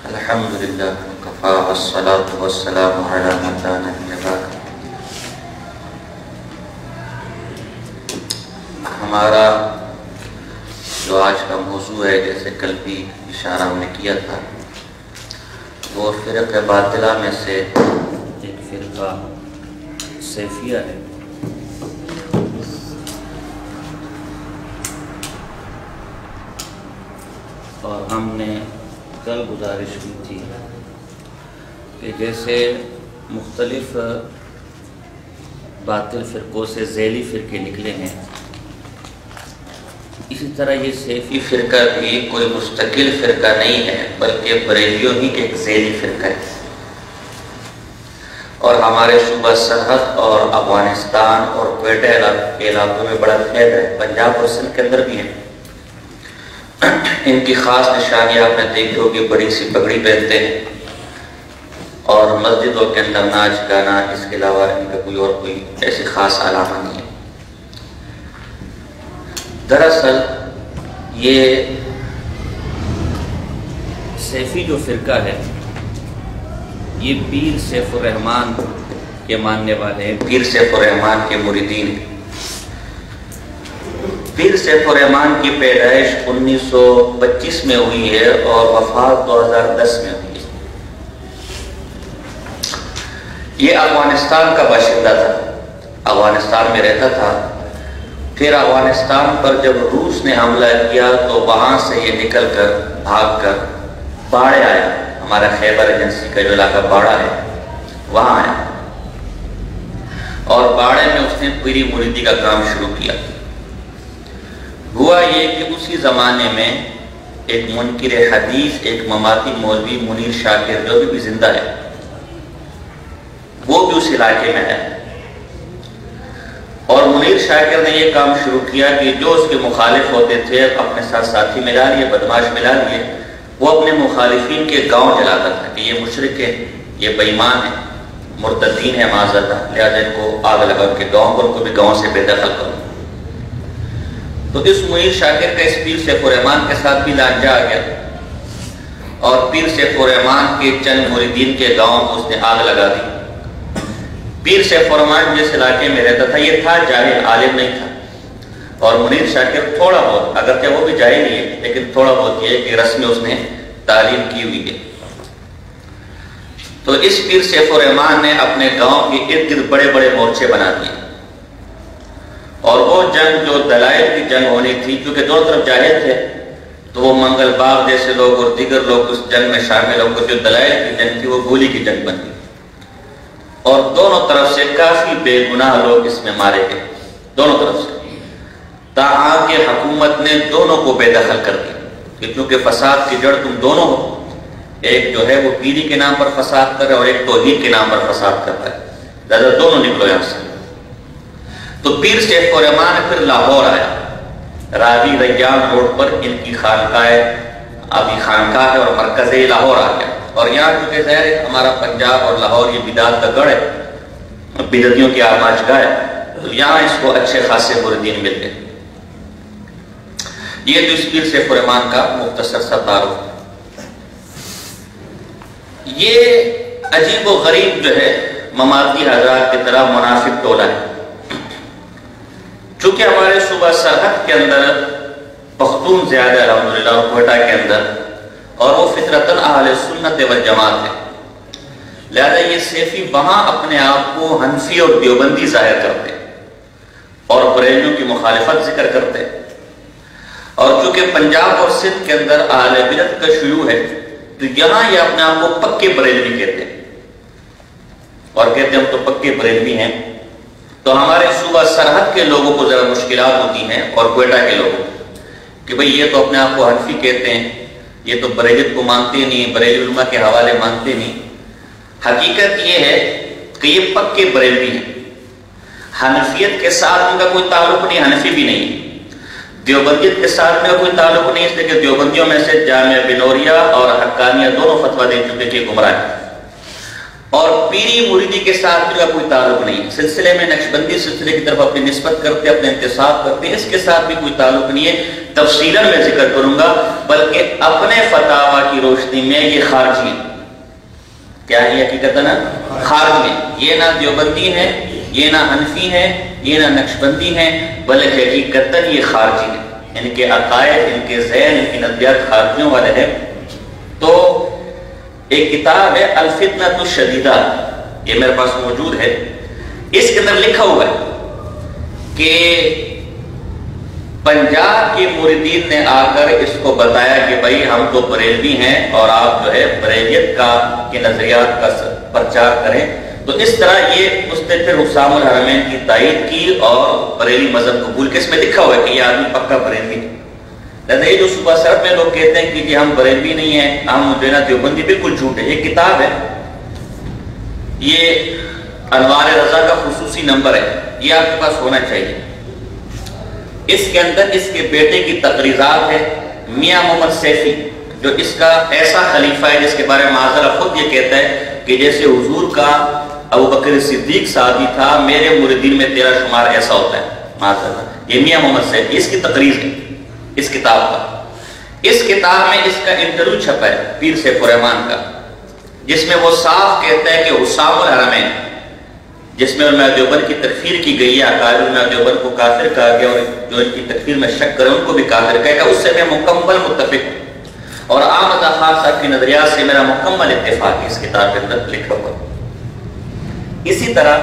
الحمدللہ وکفی والصلاة والسلام علی من لا نبی بعد۔ ہمارا جو آج کا موضوع ہے، جیسے کل بھی اشارہ ہم نے کیا تھا، وہ فرقہ باطلہ میں سے ایک فرقہ سیفیہ ہے۔ اور ہم نے کل گزارش کی تھی کہ جیسے مختلف باطل فرقوں سے ذیلی فرقے نکلے ہیں، اسی طرح یہ سیفی فرقہ بھی کوئی مستقل فرقہ نہیں ہے، بلکہ بریلیوں ہی ایک ذیلی فرقہ ہے۔ اور ہمارے صوبہ سرحد اور افغانستان اور کوئٹہ کے علاقوں میں بڑا خیر ہے، پنجاب اور سندھ کے اندر بھی ہیں۔ ان کی خاص نشانی آپ نے دیکھی ہوگی، بڑی سی پگڑی پہنتے ہیں اور مسجدوں کے اندر ناچ گانا، اس کے علاوہ ان کا کوئی ایسی خاص علامہ نہیں ہے۔ دراصل یہ سیفی جو فرقہ ہے، یہ پیر سیف الرحمن کے ماننے والے ہیں، پیر سیف الرحمن کے مریدین ہیں۔ پیر سیف الرحمن کی پیدائش 1925 میں ہوئی ہے اور وفات 2010 میں ہوئی ہے۔ یہ افغانستان کا باشندہ تھا، افغانستان میں رہتا تھا۔ پھر افغانستان پر جب روس نے حملہ کیا تو وہاں سے یہ نکل کر بھاگ کر باڑے آیا، ہمارا خیبر ایجنسی کا جو علاقہ باڑہ ہے وہاں آیا، اور باڑے میں اس نے پیری مریدی کا کام شروع کیا۔ ہوا یہ کہ اسی زمانے میں ایک منکر حدیث، ایک مماتی مولوی منیر شاکر جو بھی زندہ ہے، وہ بھی اس علاقے میں ہے، اور منیر شاکر نے یہ کام شروع کیا کہ جو اس کے مخالف ہوتے تھے اپنے ساتھ ساتھی ملا لیے، بدماش ملا لیے، وہ اپنے مخالفین کے گاؤں جلاتا تھا کہ یہ مشرک ہے، یہ بے ایمان ہے، مرتدین ہے معذرہ، لہذا ان کو آگ لگا ان کے گاؤں پر، کو بھی گاؤں سے بے دخل کرو۔ تو اس منیر شاکر کا اس پیر سیف الرحمن کے ساتھ بھی لانجہ آ گیا، اور پیر سیف الرحمن کے چند مریدین کے گاؤں کو اس نے آگ لگا دی۔ پیر سیف الرحمن جس علاقے میں رہتا تھا یہ تھا جاہل، عالم نہیں تھا، اور منیر شاکر تھوڑا بہت، اگرچہ وہ بھی جاہل ہی ہے لیکن تھوڑا بہت یہ کہ رسم میں اس نے تعلیم کی ہوئی ہے۔ تو اس پیر سیف الرحمن نے اپنے گاؤں کے ارد گرد بڑے بڑے مورچے بنا دیے، اور وہ جنگ جو دلائل کی جنگ ہونی تھی، کیونکہ دونوں طرف جاہل تھے، تو وہ منگل باغ جیسے لوگ اور دیگر لوگ اس جنگ میں شامل ہو کر جو دلائل کی جنگ تھی وہ گولی کی جنگ بن گئی، اور دونوں طرف سے کافی بے گناہ لوگ اس میں مارے گئے، دونوں طرف سے، تاہم کہ حکومت نے دونوں کو بے دخل کر دیا، کیونکہ فساد کی جڑ تم دونوں ہو، ایک جو ہے وہ پیری کے نام پر فساد کر رہا ہے اور ایک توحید کے نام پر فساد کر رہا ہے، لہذا دونوں نکلو یہاں سے۔ تو پیر سیف الرحمن پھر لاہور آیا، راوی ریان روڈ پر ان کی خانقاہ ابھی خانقاہ ہے اور مرکز لاہور آ گیا، اور یہاں کیونکہ ظاہر ہے ہمارا پنجاب اور لاہور یہ بدعت کا گڑھ ہے، بدعتیوں کی آماج گاہ ہے، تو یہاں اس کو اچھے خاصے مریدین مل گئے۔ یہ تو اس پیر سیف الرحمن کا مختصر سا تعارف۔ یہ عجیب و غریب جو ہے مماتی حضرات کی طرح منافق ٹولہ ہے، چونکہ ہمارے صوبہ سرحد کے اندر پختون زیادہ الحمدللہ اور کوئٹہ کے اندر، اور وہ فطرتاً اہل سنت والجماعت ہے، لہذا یہ سیفی وہاں اپنے آپ کو حنفی اور دیوبندی ظاہر کرتے اور بریلیوں کی مخالفت ذکر کرتے، اور چونکہ پنجاب اور سندھ کے اندر اہل بدعت کا شیوع ہے، تو یہاں یہ اپنے آپ کو پکے بریلوی کہتے ہیں، اور کہتے ہیں ہم تو پکے بریلوی ہیں۔ تو ہمارے صوبہ سرحد کے لوگوں کو ذرا مشکلات ہوتی ہیں، اور کوئٹہ کے لوگوں کہ بھئی یہ تو اپنے آپ کو حنفی کہتے ہیں، یہ تو بریلیت کو مانتے نہیں، بریلی علماء کے حوالے مانتے نہیں۔ حقیقت یہ ہے کہ یہ پکے بریلوی ہیں، حنفیت کے ساتھ ان کا کوئی تعلق نہیں، حنفی بھی نہیں، دیوبندیت کے ساتھ میں کوئی تعلق نہیں، اس لیے کہ دیوبندیوں میں سے جامعہ بنوریہ اور حقانیہ دونوں فتویٰ دے چکے کہ گمراہ ہے، اور پیری مریدی کے ساتھ ان کا کوئی تعلق نہیں. سلسلے میں نقشبندی سلسلے کی طرف اپنی نسبت کرتے، اپنے انتساب کرتے ہیں، اس کے ساتھ بھی کوئی تعلق نہیں ہے. تفصیلاً میں ذکر کروں گا، بلکہ اپنے فتاوی کی روشنی میں یہ خارجی ہیں. کیا ہے حقیقتاً؟ خارجی ہیں. یہ نہ دیوبندی ہیں، یہ نہ حنفی ہیں، یہ نہ نقشبندی ہیں، بلکہ حقیقتاً یہ خارجی ہیں. ان کے عقائد، ان کے ذہن، ان کی نظریات خارجیوں والے ہیں. تو ایک کتاب ہے الفتنۃ الشدیدہ، یہ میرے پاس موجود ہے. اس کے اندر لکھا ہوا ہے کہ پنجاب کے مریدین نے آ کر اس کو بتایا کہ بھائی ہم تو بریلوی ہیں اور آپ جو ہے بریلیت کے نظریات کا پرچار کریں. تو اس طرح یہ اس نے پھر حسام الحرمین کی تائید کی اور بریلی مذہب قبول کے. اس میں لکھا ہوا ہے کہ یہ آدمی پکا بریلوی ہے. لہذا یہ جو صوبہ سرحد میں لوگ کہتے ہیں کہ جی ہم بریلوی نہیں ہیں، ہم جو ہے نا دیوبندی، بالکل جھوٹ ہے. یہ کتاب ہے، یہ انوار رضا کا خصوصی نمبر ہے، یہ آپ کے پاس ہونا چاہیے. اس کے اندر اس کے بیٹے کی تقریرات ہے. میاں محمد سیفی جو اس کا ایسا خلیفہ ہے جس کے بارے میں معاذ خود یہ کہتا ہے کہ جیسے حضور کا ابو بکر صدیق صحابی تھا، میرے مریدین میں تیرا شمار ایسا ہوتا ہے. معاذ اللہ، یہ میاں محمد سیفی، اس کی تقریر ہے اس کتاب کا. اس کتاب میں اس کا انٹرویو چھپا ہے پیر سیف الرحمن کا، جس میں وہ صاف کہتا ہے کہ حسام الحرمین، جس میں علماء دیوبند کی تکفیر کی گئی ہے، عقائد علماء دیوبند کو کافر کہا گیا، اور جو ان کی تکفیر میں شک کرے ان کو بھی کافر کہے گا، اس سے میں مکمل متفق ہوں. اور احمد خان صاحب کی نظریات سے میرا مکمل اتفاق ہے اس کتاب کے اندر لکھا ہوا. اسی طرح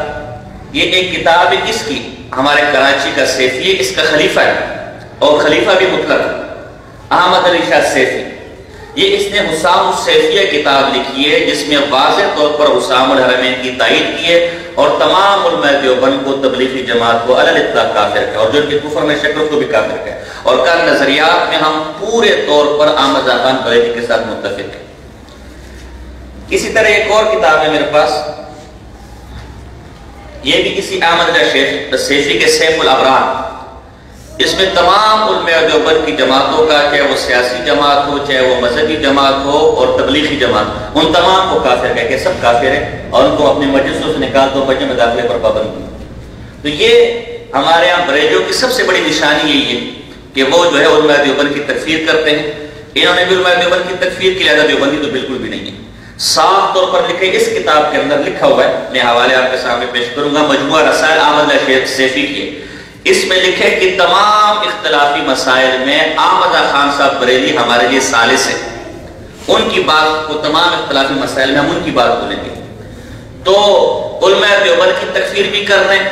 یہ ایک کتاب ہے اس کی، ہمارے کراچی کا سیفی ہے، اس کا خلیفہ ہے اور خلیفہ بھی مطلق احمد علی شاہ سیفی. یہ اس نے حسام السیفیہ کتاب لکھی ہے جس میں واضح طور پر حسام الحرمین کی تائید کی ہے اور تمام علماء دیوبند کو، تبلیغی جماعت کو علی الاطلاق کافر کہا، اور جو ان کے کفر میں شک کو بھی کافر کہا، اور کہا نظریات میں ہم پورے طور پر احمد خان بریلوی کے ساتھ متفق ہیں. اسی طرح ایک اور کتاب ہے میرے پاس، یہ بھی کسی احمد علی سیفی کے سیف الابرار. اس میں تمام علماء دیوبند کی جماعتوں کا، چاہے وہ سیاسی جماعت ہو، چاہے وہ مذہبی جماعت ہو اور تبلیغی جماعت، ان تمام کو کافر کہہ کے سب کافر ہیں اور ان کو اپنے مجلسوں سے نکال دو، مجلس میں داخلے پر پابند. تو یہ ہمارے یہاں بریلیوں کی سب سے بڑی نشانی یہی ہے کہ وہ جو ہے علماء دیوبند کی تکفیر کرتے ہیں. انہوں نے بھی علماء دیوبند کی تکفیر کی، لہذا دیوبندی تو بالکل بھی نہیں ہے. صاف طور پر لکھے اس کتاب کے اندر لکھا ہوا ہے، میں حوالے آپ کے سامنے پیش کروں گا، مجموعہ رسائل احمد علی سیفی کی. اس میں لکھے کہ تمام اختلافی مسائل میں احمد خان صاحب بریلی ہمارے لیے ثالث ہیں. ان کی بات کو، تمام اختلافی مسائل میں ہم ان کی بات کو لیں گے. تو علماء دیوبند کی تکفیر بھی کر رہے ہیں،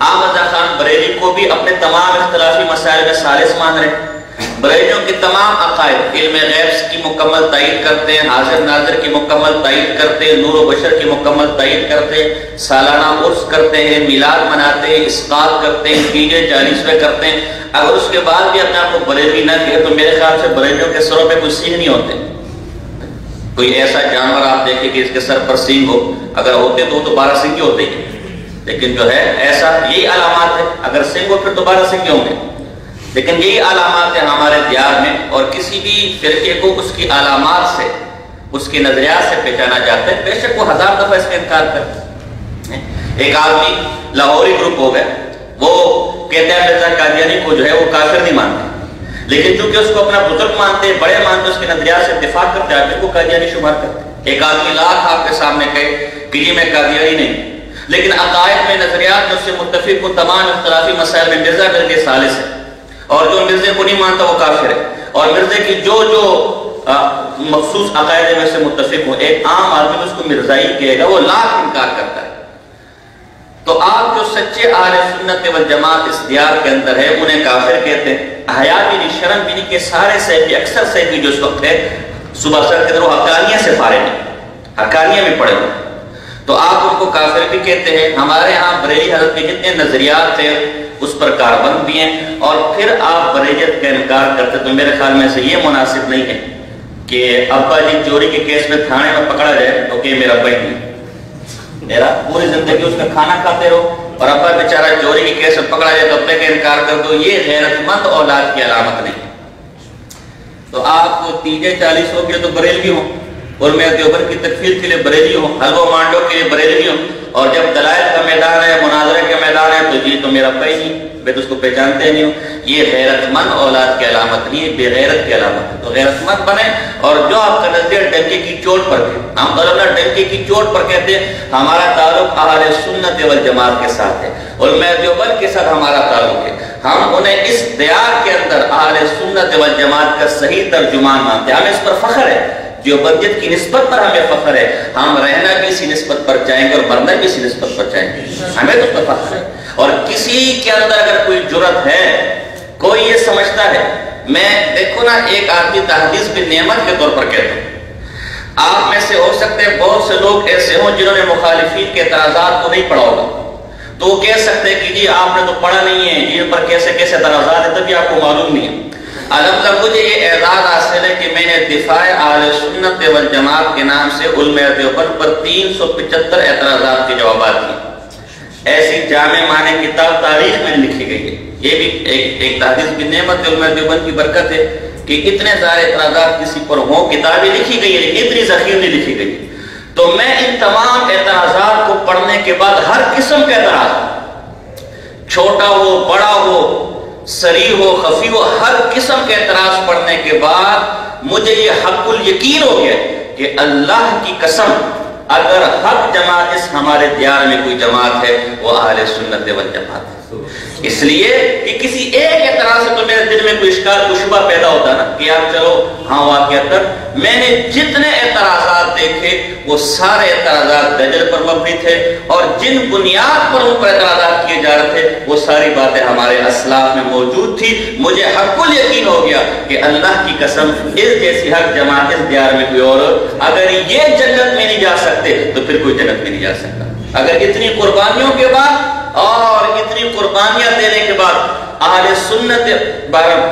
احمد خان بریلی کو بھی اپنے تمام اختلافی مسائل میں ثالث مان رہے ہیں. بریلیوں کے تمام عقائد، علم غیب کی مکمل تائید کرتے ہیں، حاضر ناظر کی مکمل تائید کرتے ہیں، نور و بشر کی مکمل تائید کرتے ہیں، سالانہ عرس کرتے ہیں، میلاد مناتے ہیں، اسقاط کرتے ہیں، پیجے 40ویں کرتے ہیں. اگر اس کے بعد بھی اپنے آپ کو بریلوی نہ کہے تو میرے خیال سے بریلیوں کے سروں پہ کوئی سینگ نہیں ہوتے. کوئی ایسا جانور آپ دیکھیں کہ اس کے سر پر سینگ ہو، اگر ہوتے تو وہ تو 12 سینگ ہوتے ہیں، لیکن جو ہے ایسا یہی علامات ہے. اگر سینگ ہو پھر تو 12 سینگ ہوں گے، لیکن یہی علامات ہیں ہمارے دیار میں. اور کسی بھی فرقے کو اس کی علامات سے، اس کے نظریات سے پہچانا جاتا ہے. بے شک وہ 1000 دفعہ اس کا انکار کرتے ہیں. ایک آدمی لاہوری گروپ ہو گئے، وہ کہتے ہیں مرزا قادیانی کو جو ہے وہ کافر نہیں مانتے، لیکن چونکہ اس کو اپنا بزرگ مانتے ہیں، بڑے مانتے، اس کے نظریات سے اتفاق کرتے ہیں، کو قادیانی شمار کرتے ہیں. ایک آدمی لاکھ آپ کے سامنے کہے کہ یہ میں قادیانی نہیں، لیکن عقائد میں، نظریات میں اس سے متفق ہوں، تمام اختلافی مسائل میں مرزا میرے لیے ثالث ہے، اور جو مرزے کو نہیں مانتا وہ کافر ہے. اور مرزے کی جو مخصوص عقائد میں سے متفق ہوں، ایک عام آدمی اس کو مرزائی کہے گا، وہ لاکھ انکار کرتا ہے. تو آپ جو سچے اہل سنت والجماعت اس دیار کے اندر ہے انہیں کافر کہتے ہیں. حیا بھی نہیں، شرم بھی نہیں کہ سارے سیفی، اکثر سیفی جو اس وقت ہے صبح سر کے اندر وہ حقانیہ سے فارغ ہیں، حقانیہ میں پڑے ہوئے، تو آپ ان کو کافر بھی کہتے ہیں. ہمارے ہاں بریلی حضرت کے جتنے نظریات تھے اس پر کاربند بھی ہیں، اور پھر آپ بریلیت کا انکار کرتے. تو میرے خیال میں سے یہ مناسب نہیں ہے کہ ابا جی چوری کے کیس میں تھانے میں پکڑا جائے تو کہ میرا بھائی نہیں، میرا پوری زندگی اس کا کھانا کھاتے رہو، اور ابا بیچارہ چوری کے کیس میں پکڑا جائے تو ابے کا انکار کر دو. یہ غیرت مند اولاد کی علامت نہیں. تو آپ 30 40 ہو گئے تو بریلوی ہوں، اور میں دیوبند کی تکفیر کے لیے بریلوی ہوں، حلوہ مانڈو کے لیے بریلوی ہوں، اور جب دلائل کا میدان ہے، مناظرے کا میدان ہے، تو یہ تو میرا کوئی نہیں، میں تو اس کو پہچانتے نہیں ہوں۔ یہ غیرت مند اولاد کی علامت نہیں ہے، بے غیرت کی علامت ہے۔ تو غیرت مند بنے، اور جو آپ کا نظریہ ڈنکے کی چوٹ پر ہے، ہم علماء ڈنکے کی چوٹ پر کہتے ہیں ہمارا تعلق اہل سنت والجماعت کے ساتھ ہے، علماء دیوبند کے ساتھ ہمارا تعلق ہے، ہم انہیں اس دیار کے اندر اہل سنت والجماعت کا صحیح ترجمان مانتے ہیں، ہمیں اس پر فخر ہے، دیوبندیت کی نسبت پر ہمیں فخر ہے، ہم رہنا بھی اسی نسبت پر چاہیں گے اور مرنا بھی اسی نسبت پر چاہیں گے، ہمیں تو اس پر فخر ہے۔ اور کسی کے اندر اگر کوئی جرأت ہے، کوئی یہ سمجھتا ہے، میں دیکھو نا، ایک آدمی تحدیث بھی نعمت کے طور پر کہتا ہوں، آپ میں سے ہو سکتے ہیں بہت سے لوگ ایسے ہوں جنہوں نے مخالفین کے اعتراضات کو نہیں پڑھا ہوگا، تو وہ کہہ سکتے ہیں کہ جی آپ نے تو پڑھا نہیں ہے، جن پر کیسے کیسے اعتراضات ہیں، تبھی آپ کو معلوم نہیں ہے۔ الحمدللہ مجھے یہ اعزاز حاصل ہے کہ میں نے دفاع اہل سنت والجماعت کے نام سے علماء دیوبند پر 375 اعتراضات کے جوابات دیے، ایسی جامع معنی کتاب تاریخ میں لکھی گئی ہے۔ یہ بھی ایک تحدیث بھی نعمت علماء دیوبند کی برکت ہے کہ اتنے سارے اعتراضات کسی پر ہوں، کتابیں لکھی گئی ہیں، اتنی ذخیر نہیں لکھی گئی۔ تو میں ان تمام اعتراضات کو پڑھنے کے بعد ہر قسم کا اعتراض، چھوٹا ہو بڑا ہو، صریح ہو خفی ہو، ہر قسم کے اعتراض پڑھنے کے بعد مجھے یہ حق الیقین ہو گیا کہ اللہ کی قسم اگر حق جماعت اس ہمارے دیار میں کوئی جماعت ہے وہ اہل سنت والجماعت ہے۔ اس لیے کہ کسی ایک اعتراض سے تو میرے دل میں کوئی اشکال کوئی شبہ پیدا ہوتا نا کہ یار چلو ہاں واقعتاً میں نے جتنے اعتراضات دیکھے وہ سارے اعتراضات دجل پر مبنی تھے، اور جن بنیاد پر ان پر اعتراضات کیے جا رہے تھے وہ ساری باتیں ہمارے اسلاف میں موجود تھی۔ مجھے حق الیقین ہو گیا کہ اللہ کی قسم اس جیسی حق جماعت اس دیار میں کوئی اور، اگر یہ جنت میں نہیں جا سکتے تو پھر کوئی جنت میں نہیں جا سکتا۔ اگر اتنی قربانیوں کے بعد اور اتنی قربانیاں دینے کے بعد اہل سنت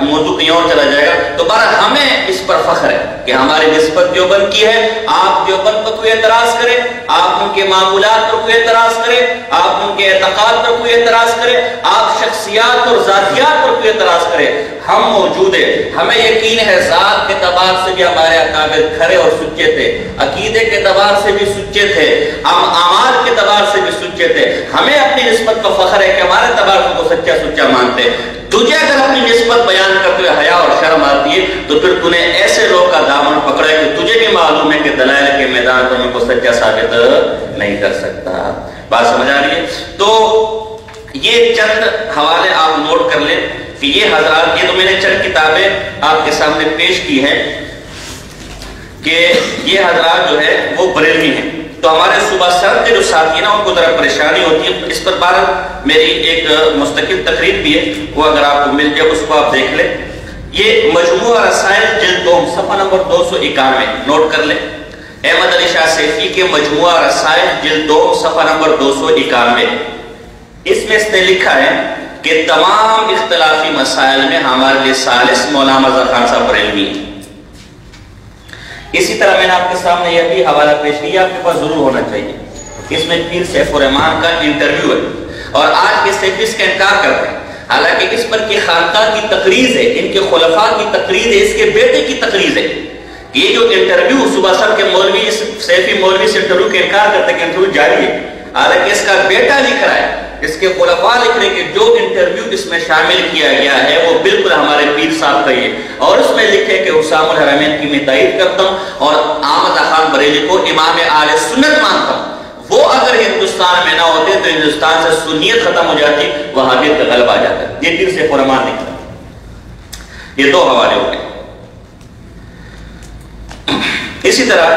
موضوع کہیں اور چلا جائے گا، تو بہرحال ہمیں اس پر فخر ہے کہ ہماری نسبت دیوبند کی ہے۔ آپ دیوبند پر کوئی اعتراض کرے، آپ ان کے معمولات پر کوئی اعتراض کرے، آپ ان کے اعتقاد پر کوئی اعتراض کرے، آپ شخصیات اور ذاتیات پر کوئی اعتراض کرے، ہم موجود ہیں۔ ہمیں یقین ہے ذات کے اعتبار سے بھی ہمارے اکابر کھرے اور سچے تھے، عقیدے کے اعتبار سے بھی سچے تھے، اعمال کے اعتبار سے بھی سچے تھے۔ ہمیں اپنی نسبت پر فخر ہے کہ ہمارے اعتبار سے وہ سچا سچا مانتے۔ تجھے اگر اپنی نسبت بیان کرتے ہوئے حیا اور شرم آتی ہے تو پھر تو نے ایسے لوگ کا دامن پکڑا ہے کہ تجھے بھی معلوم ہے کہ دلائل کے میدان پر ان کو سچا ثابت نہیں کر سکتا۔ بات سمجھ آ رہی ہے؟ تو یہ چند حوالے آپ نوٹ کر لیں کہ یہ حضرات، یہ تو میں نے چند کتابیں آپ کے سامنے پیش کی ہیں کہ یہ حضرات جو ہے وہ بریلوی ہیں۔ تو ہمارے صوبہ سر کے جو ساتھی ہیں نا ان کو ذرا پریشانی ہوتی ہے، اس پر بار میری ایک مستقل تقریر بھی ہے، وہ اگر آپ کو مل جائے اس کو آپ دیکھ لیں۔ یہ مجموعہ رسائل جلد 2 صفحہ نمبر 291 نوٹ کر لیں۔ احمد علی شاہ سیفی کے مجموعہ رسائل جلد 2 صفحہ نمبر 291، اس میں اس نے لکھا ہے کہ تمام اختلافی مسائل میں ہمارے لیے ثالث مولانا ظفر خان صاحب بریلوی ہیں۔ اسی طرح میں نے آپ کے سامنے یہ بھی حوالہ پیش کیا، آپ کے پاس ضرور ہونا چاہیے، اس میں پیر سیف الرحمان کا انٹرویو ہے، اور آج کے سیفی اس کا انکار کرتے ہیں، حالانکہ اس پر کی خانقاہ کی تقریض ہے، ان کے خلفاء کی تقریض ہے، اس کے بیٹے کی تقریض ہے۔ یہ جو انٹرویو صوبہ سر کے مولوی سیفی مولوی سے انٹرویو کے انکار کرتے ہیں کہ انٹرویو جاری ہے، حالانکہ اس کا بیٹا لکھ رہا ہے، اس کے خلفاء لکھ رہے کہ جو انٹرویو اس میں شامل کیا گیا ہے وہ بالکل ہمارے پیر صاحب کا یہ، اور اس میں لکھے کہ حسام الحرمین کی میں تائید کرتا ہوں اور احمد خان بریلوی کو امام اہل سنت مانتا ہوں۔ وہ اگر ہندوستان میں نہ ہوتے تو ہندوستان سے سنیت ختم ہو جاتی، وہابیت کا غلبہ آ جاتا۔ یہ پیر سے فرمان لکھا۔ یہ 2 حوالے ہو گئے۔ اسی طرح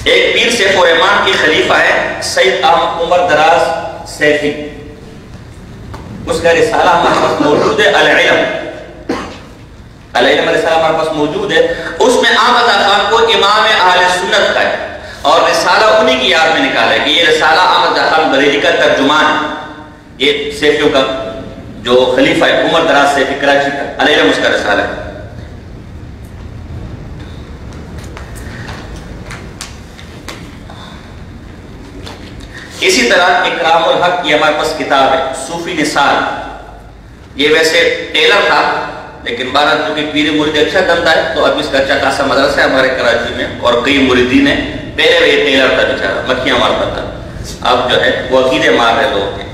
ایک پیر سیف الرحمان کی خلیفہ ہے سید احمد عمر دراز سیفی، اس کا رسالہ ہمارے پاس موجود ہے، العلم رسالہ ہمارے پاس موجود ہے، اس میں احمد خان کو امام اہل سنت کا ہے، اور رسالہ انہی کی یاد میں نکالا ہے کہ یہ رسالہ احمد خان بریلوی کا ترجمان ہے، یہ سیفیوں کا جو خلیفہ ہے عمر دراز سیفی کراچی کا، العلم اس کا رسالہ ہے۔ اسی طرح اکرام الحق یہ ہمارے پاس کتاب ہے، صوفی نثار، یہ ویسے ٹیلر تھا لیکن بہرحال چونکہ پیر مرید اچھا دھندا ہے تو اب اس کا اچھا خاصا مدرسہ ہے ہمارے کراچی میں، اور کئی مریدین ہیں. پہلے وہ یہ ٹیلر تھا بیچارہ، مکھیاں مارتا تھا، اب جو ہے وہ عقیدے مار رہے لوگ ہیں.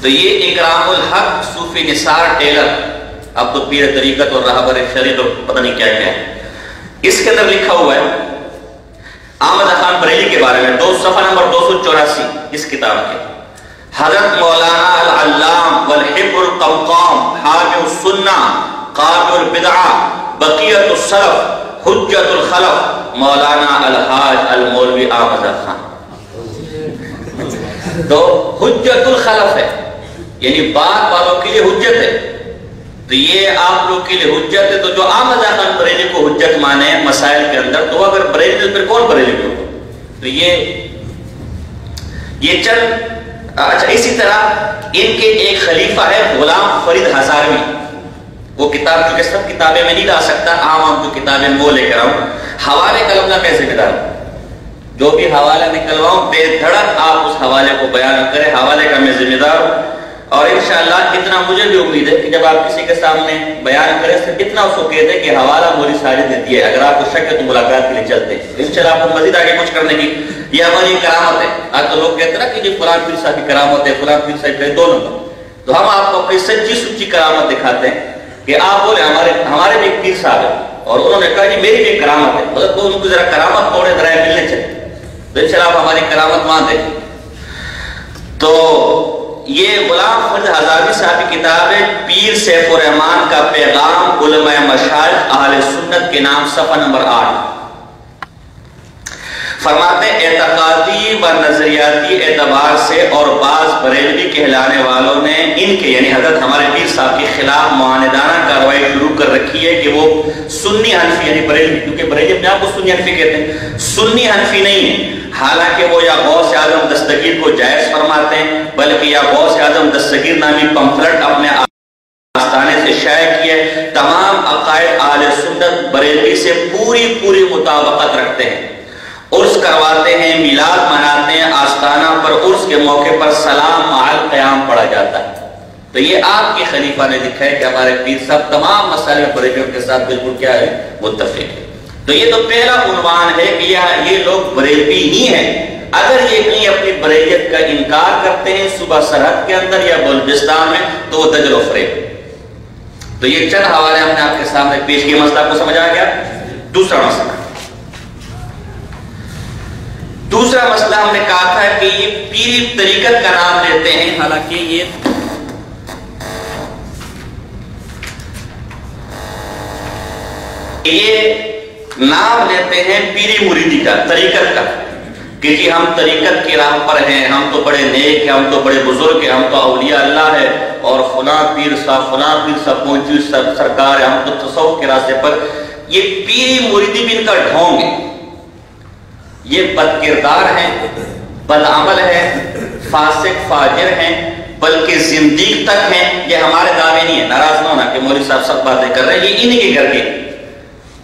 تو یہ اکرام الحق صوفی نثار ٹیلر، اب تو پیر طریقت اور رہبر شریعت اور پتہ نہیں کیا کیا ہے. اس کے اندر لکھا ہوا ہے احمد خان بریلی کے بارے میں، صفحہ نمبر 284 اس کتاب کے. حضرت مولانا العلام والحبر القمقام حامل السنہ قابل البدعہ بقیت السلف حجت الخلف مولانا الحاج المولوی احمد خان. تو حجت الخلف ہے، یعنی بعد والوں کے لیے حجت ہے. تو یہ آپ لوگ کے لیے حجت ہے. تو جو احمد خان بریلی کو حجت مانے مسائل کے اندر، تو اگر بریلی پھر کون بریلی ہوگا؟ تو یہ چند. اچھا، اسی طرح ان کے ایک خلیفہ ہے غلام فرید ہزاروی. وہ کتاب چونکہ سب کتابیں میں نہیں لا سکتا، عام جو کتابیں وہ لے کر آؤں. حوالے قلم کا میں ذمہ دار ہوں، جو بھی حوالہ نکلواؤں بے دھڑک آپ اس حوالے کو بیان کریں. حوالے کا میں ذمہ دار ہوں. اور انشاءاللہ اتنا مجھے بھی امید ہے کہ جب آپ کسی کے سامنے بیان کریں صرف اتنا اس کو کہہ دیں کہ حوالہ مولوی ساجد نے دیا ہے. اگر آپ کو شک ہے تو ملاقات کے لیے چلتے ہیں. انشاءاللہ آپ کو مزید آگے کچھ کرنے کی یہ ہماری کرامت ہے. آج تو لوگ کہتے ہیں نا کہ جی فلاں پیر صاحب کی کرامت ہے، فلاں پیر صاحب کے 2 نمبر. تو ہم آپ کو اپنی سچی سچی کرامت دکھاتے ہیں کہ آپ بولے ہمارے بھی ایک پیر صاحب ہے اور انہوں نے کہا جی میری بھی ایک کرامت ہے. مطلب تو ان کو ذرا کرامت توڑے ذرائع ملنے چاہیے. تو انشاءاللہ آپ ہماری کرامت مان دیں. تو یہ غلام فرید ہزاروی صاحب کی کتاب ہے پیر سیف الرحمان کا پیغام علماء مشائخ اہل سنت کے نام، صفحہ نمبر 8. فرماتے ہیں اعتقادی و نظریاتی اعتبار سے اور بعض بریلوی کہلانے والوں نے ان کے یعنی حضرت ہمارے پیر صاحب کے خلاف معاندانہ کارروائی شروع کر رکھی ہے کہ وہ سنی حنفی یعنی بریلوی، کیونکہ بریلوی اپنے آپ کو سنی حنفی کہتے ہیں، سنی حنفی نہیں ہے. حالانکہ وہ یا غوث اعظم دستگیر کو جائز فرماتے ہیں، بلکہ یا غوث اعظم دستگیر نامی پمفلٹ اپنے آستانے سے شائع کیے. تمام عقائد اہل سنت بریلوی سے پوری مطابقت رکھتے ہیں. عرس کرواتے ہیں، میلاد مناتے ہیں، آستانہ پر عرس کے موقع پر سلام مع قیام پڑھا جاتا ہے. تو یہ آپ کے خلیفہ نے لکھا ہے کہ ہمارے پیر صاحب تمام مسائل بریلویوں کے ساتھ بالکل کیا ہے، متفق ہے. تو یہ تو پہلا عنوان ہے کہ یہ لوگ بریلوی ہی ہیں. اگر یہ کہیں اپنی بریلیت کا انکار کرتے ہیں صوبہ سرحد کے اندر یا بلوچستان میں تو وہ دجل و فریب. تو یہ چند حوالے ہم نے آپ کے سامنے پیش کیے. مسئلہ کو سمجھ آ گیا؟ دوسرا مسئلہ ہم نے کہا تھا کہ یہ پیری طریقت کا نام لیتے ہیں، حالانکہ یہ نام لیتے ہیں پیری مریدی کا، طریقت کا، کہ جی ہم طریقت کی راہ پر ہیں، ہم تو بڑے نیک ہیں، ہم تو بڑے بزرگ ہیں، ہم تو اولیاء اللہ ہے، اور فلاں پیر صاحب پہنچی سرکار ہے، ہم تو تصوف کے راستے پر. یہ پیری مریدی بھی ان کا ڈھونگ ہے. یہ بد کردار ہیں، بد عمل ہیں، فاسق فاجر ہیں، بلکہ زندیق تک ہیں. یہ ہمارے دعوے نہیں ہے، ناراض نہ ہونا کہ مولوی صاحب سب باتیں کر رہے ہیں. یہ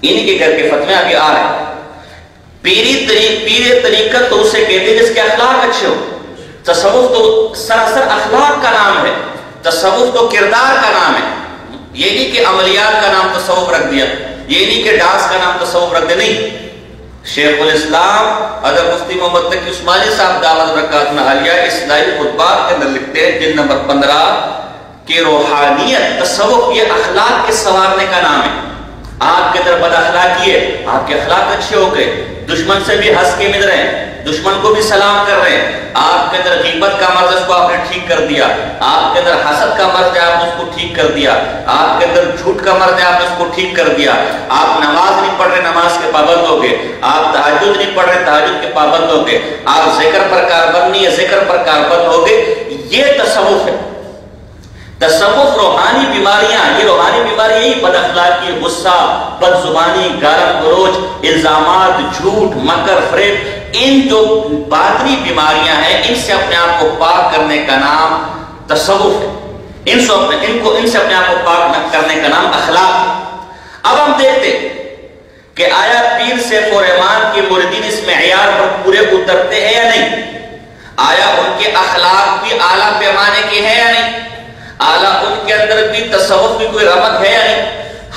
انہی کے گھر کے فتوے ابھی آ رہے ہیں. پیر طریقت تو اسے کہتے ہیں جس کے اخلاق اچھے ہو. تصوف تو سراسر اخلاق کا نام ہے، تصوف تو کردار کا نام ہے. یہ نہیں کہ عملیات کا نام تصوف رکھ دیا، یہ نہیں کہ ڈانس کا نام تصوف رکھ دیا. نہیں، شیخ الاسلام حضرت مفتی محمد تقی عثمانی صاحب دعوت برکاتہ عالیہ اصلاحی خطبات کے اندر لکھتے ہیں جلد نمبر 15 کہ روحانیت تصوف یہ اخلاق کے سنوارنے کا نام ہے. آپ کے اندر بد اخلاقی ہے، آپ کے اخلاق اچھے ہو گئے، دشمن سے بھی ہنس کے مل رہے ہیں، دشمن کو بھی سلام کر رہے ہیں. آپ کے اندر غیبت کا مرض اس کو آپ نے ٹھیک کر دیا، آپ کے اندر حسد کا مرض ہے آپ نے اس کو ٹھیک کر دیا، آپ کے اندر جھوٹ کا مرض ہے آپ نے اس کو ٹھیک کر دیا. آپ نماز نہیں پڑھ رہے، نماز کے پابند ہو گئے. آپ تہجد نہیں پڑھ رہے، تہجد کے پابند ہو گئے. آپ ذکر پر کاربند نہیں ہے، ذکر پر کاربند ہو گئے. یہ تصوف ہے. تصوف روحانی بیماریاں، یہ روحانی بیماری یہی بد اخلاقی، غصہ، بد زبانی، گالم گلوچ، الزامات، جھوٹ، مکر، فریب، ان جو باطنی بیماریاں ہیں ان سے اپنے آپ کو پاک کرنے کا نام تصوف ہے. ان سے اپنے آپ کو پاک کرنے کا نام اخلاق ہے. اب ہم دیکھتے کہ آیا پیر سیف الرحمان کے مریدین اس معیار پر پورے اترتے ہیں یا نہیں؟ آیا ان کے اخلاق بھی اعلیٰ پیمانے کے ہیں یا نہیں؟ اعلیٰ ان کے اندر بھی تصوف بھی کوئی رمق ہے یا نہیں؟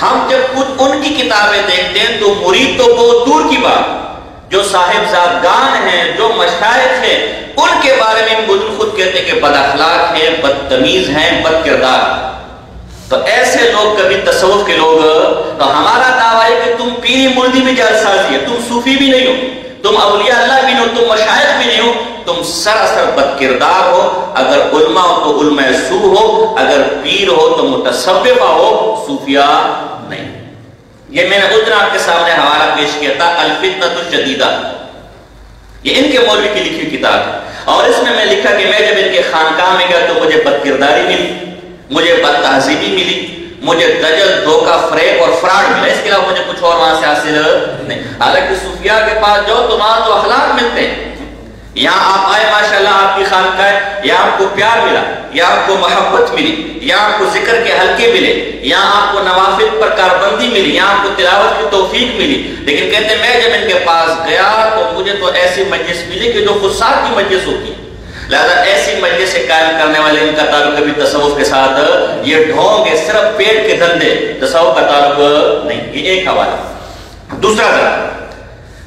ہم جب خود ان کی کتابیں دیکھتے ہیں تو مرید تو بہت دور کی بات، جو صاحب زادگان ہیں، جو مشائخ ہیں، ان کے بارے میں بزرگ خود کہتے ہیں کہ بد اخلاق ہیں، بدتمیز ہیں، بد کردار۔ تو ایسے لوگ کبھی تصوف کے لوگ، تو ہمارا دعویٰ ہے کہ تم پیری مردی بھی جال سازی ہے، تم صوفی بھی نہیں ہو، تم اولیاء اللہ بھی نہیں ہو، تم مشائخ بھی نہیں ہو، تم سراسر بد کردار ہو۔ اگر علماء ہو تو علماء سو ہو، اگر پیر ہو تو متصوفہ ہو، صوفیاء نہیں۔ یہ میں نے اس دن آپ کے سامنے حوالہ پیش کیا تھا، الفتنۃ الشدیدہ، یہ ان کے مولوی کی لکھی کتاب ہے، اور اس میں لکھا کہ میں جب ان کے خانقاہ میں گیا تو مجھے بد کرداری ملی، مجھے بد تہذیبی ملی، مجھے دجل، دھوکہ، فریب اور فراڈ ملا، اس کے علاوہ مجھے کچھ اور وہاں سے حاصل نہیں۔ حالانکہ صوفیاء کے پاس جاؤ تو وہاں تو اخلاق ملتے ہیں، یہاں آپ آئے ماشاءاللہ آپ کی خانقاہ ہے، یہاں آپ کو پیار ملا، یہاں آپ کو محبت ملی، یہاں آپ کو ذکر کے حلقے ملے، یہاں آپ کو نوافل پر کاربندی ملی، یہاں آپ کو تلاوت کی توفیق ملی۔ لیکن کہتے ہیں میں جب ان کے پاس گیا تو مجھے تو ایسی مجلس ملی کہ جو فساد کی مجلس ہوتی ہے، لہذا ایسی مجلس سے قائم کرنے والے ان کا تعلق کبھی تصوف کے ساتھ، یہ ڈھونگ ہے، صرف پیٹ کے دھندے، تصوف کا تعلق نہیں۔ یہ ایک حوالہ۔ دوسرا ذرا